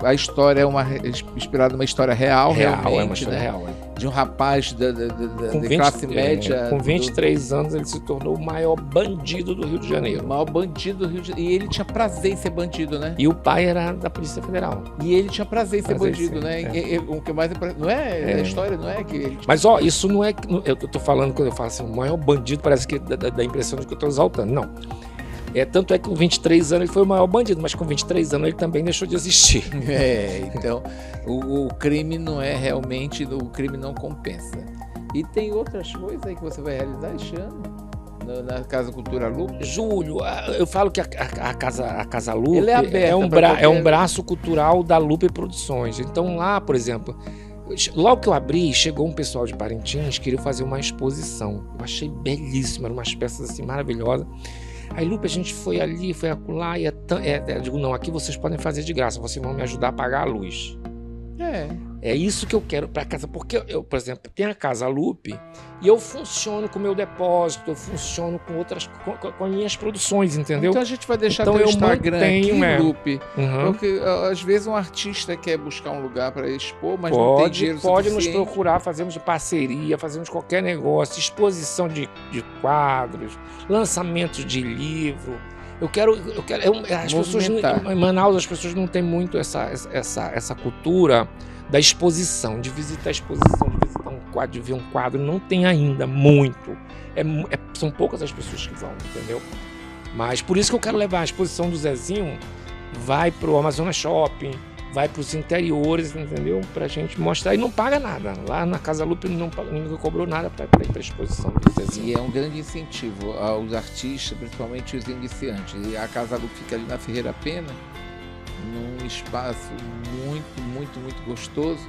A: a história é inspirada numa história real, realmente.
H: É uma história real.
A: de um rapaz de classe média.
H: Com 23 anos, ele se tornou o maior bandido do Rio de Janeiro.
A: O maior bandido do Rio de Janeiro. E ele tinha prazer em ser bandido, né?
H: E o pai era da Polícia Federal.
A: E ele tinha prazer em ser bandido,
H: sim,
A: né? O que mais não é a história, não é que ele...
H: Mas, ó, isso não é... Eu tô falando, quando eu falo assim, o maior bandido, parece que dá a impressão de que eu tô exaltando. Não. Tanto é que com 23 anos ele foi o maior bandido, mas com 23 anos ele também deixou de existir.
A: Então o crime não é realmente, o crime não compensa. E tem outras coisas aí que você vai realizar este ano? Na Casa Cultura Lupe?
H: Júlio, eu falo que a Casa Lupe
A: Ele é aberta
H: é um braço cultural da Lupe Produções. Então lá, por exemplo, logo que eu abri, chegou um pessoal de Parintins que queria fazer uma exposição. Eu achei belíssima, eram umas peças assim maravilhosas. Aí, Lupe, a gente foi ali, foi acolá, e eu digo, não, aqui vocês podem fazer de graça, vocês vão me ajudar a pagar a luz. É isso que eu quero para casa, porque eu, por exemplo, tenho a Casa Lupe e eu funciono com o meu depósito, eu funciono com outras, com minhas produções, entendeu?
A: Então a gente vai deixar
H: então
A: teu Instagram
H: mantenho,
A: aqui, Lupe, porque às vezes um artista quer buscar um lugar para expor, mas não tem dinheiro
H: Pode nos
A: suficiente.
H: procurar, fazemos parceria, fazemos qualquer negócio, exposição de quadros, lançamento de livro. Eu quero as pessoas em Manaus, as pessoas não têm muito essa cultura da exposição, de visitar a exposição, de visitar um quadro, de ver um quadro, não tem ainda muito. São poucas as pessoas que vão, entendeu? Mas por isso que eu quero levar a exposição do Zezinho, vai pro Amazonas Shopping, vai pros interiores, entendeu? Pra gente mostrar, e não paga nada. Lá na Casa Lupe ninguém cobrou nada pra ir pra exposição do Zezinho.
A: E é um grande incentivo aos artistas, principalmente os iniciantes. E a Casa Lupe fica ali na Ferreira Pena, num espaço muito gostoso,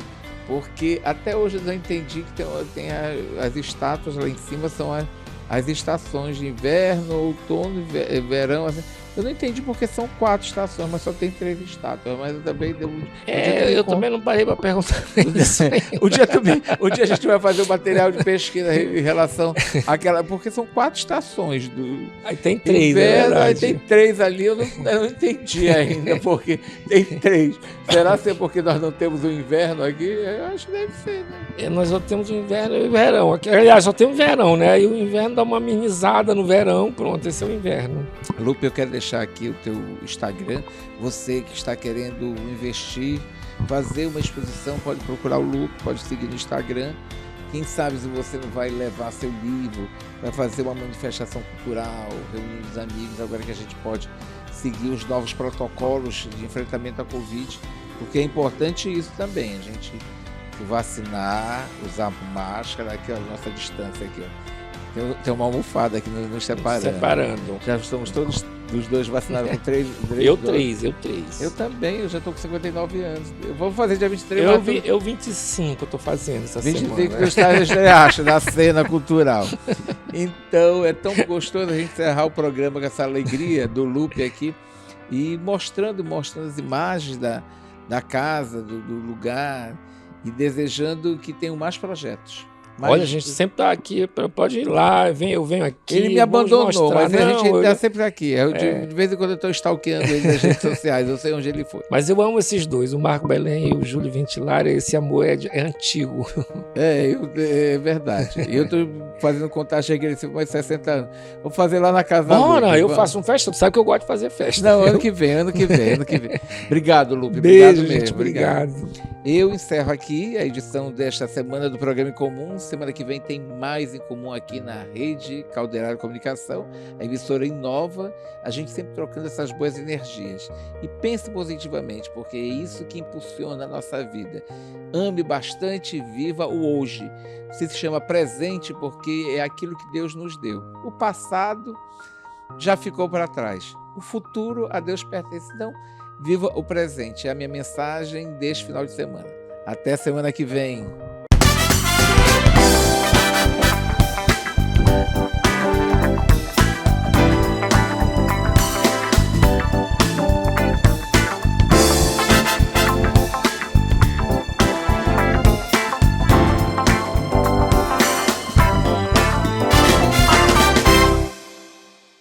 A: porque até hoje eu não entendi que tem as estátuas lá em cima, são as estações de inverno, outono e verão. Assim. Eu não entendi porque são 4 estações, mas só tem 3 estátuas. Mas eu também
H: eu também não parei para perguntar isso.
A: O dia a gente vai fazer o material de pesquisa em relação àquela. Porque são 4 estações.
H: Aí tem 3,
A: inverno, aí tem 3 ali, eu não entendi ainda, porque tem 3. Será que é porque nós não temos o inverno aqui? Eu acho que deve ser, né?
H: Nós só temos o inverno e o verão. Aqui, aliás, só tem o verão, né? E o inverno dá uma amenizada no verão, pronto, esse é o inverno.
A: Lupe, eu quero deixar aqui o teu Instagram. Você que está querendo investir, fazer uma exposição, pode procurar o Lupe, pode seguir no Instagram. Quem sabe se você não vai levar seu livro, vai fazer uma manifestação cultural, reunir os amigos, agora que a gente pode seguir os novos protocolos de enfrentamento à Covid, porque é importante isso também, a gente vacinar, usar máscara, aqui a nossa distância aqui, ó. Tem uma almofada aqui nos separando. Já estamos todos dos 2 vacinados com 3.
H: Eu 3.
A: Eu também, eu já estou com 59 anos. Eu vou fazer dia 23.
H: Eu 25 estou fazendo essa
A: 25
H: semana.
A: que está estreaste na cena cultural. Então é tão gostoso a gente encerrar o programa com essa alegria do Lupe aqui e mostrando as imagens da casa, do lugar e desejando que tenham mais projetos. Mas,
H: olha, a gente sempre está aqui, pode ir lá, eu venho aqui.
A: Ele me abandonou, mas a gente está sempre aqui. De vez em quando eu estou stalkeando ele nas redes sociais, eu sei onde ele foi.
H: Mas eu amo esses dois, o Marco Belém e o Júlio Ventilar, esse amor é antigo.
A: É verdade. Eu estou fazendo contagem aqui, ele tem mais 60 anos. Vou fazer lá na casa.
H: Bora, eu faço uma festa, tu sabe que eu gosto de fazer festa.
A: Não, ano que vem. Obrigado, Lupe.
H: Beijo,
A: obrigado mesmo.
H: Obrigado.
A: Eu encerro aqui a edição desta semana do Programa em Comum. Semana que vem tem mais em comum aqui na Rede Calderaro Comunicação. A emissora inova, a gente sempre trocando essas boas energias. E pense positivamente, porque é isso que impulsiona a nossa vida. Ame bastante e viva o hoje. Se chama presente porque é aquilo que Deus nos deu. O passado já ficou para trás. O futuro a Deus pertence. Então, viva o presente. É a minha mensagem deste final de semana. Até semana que vem.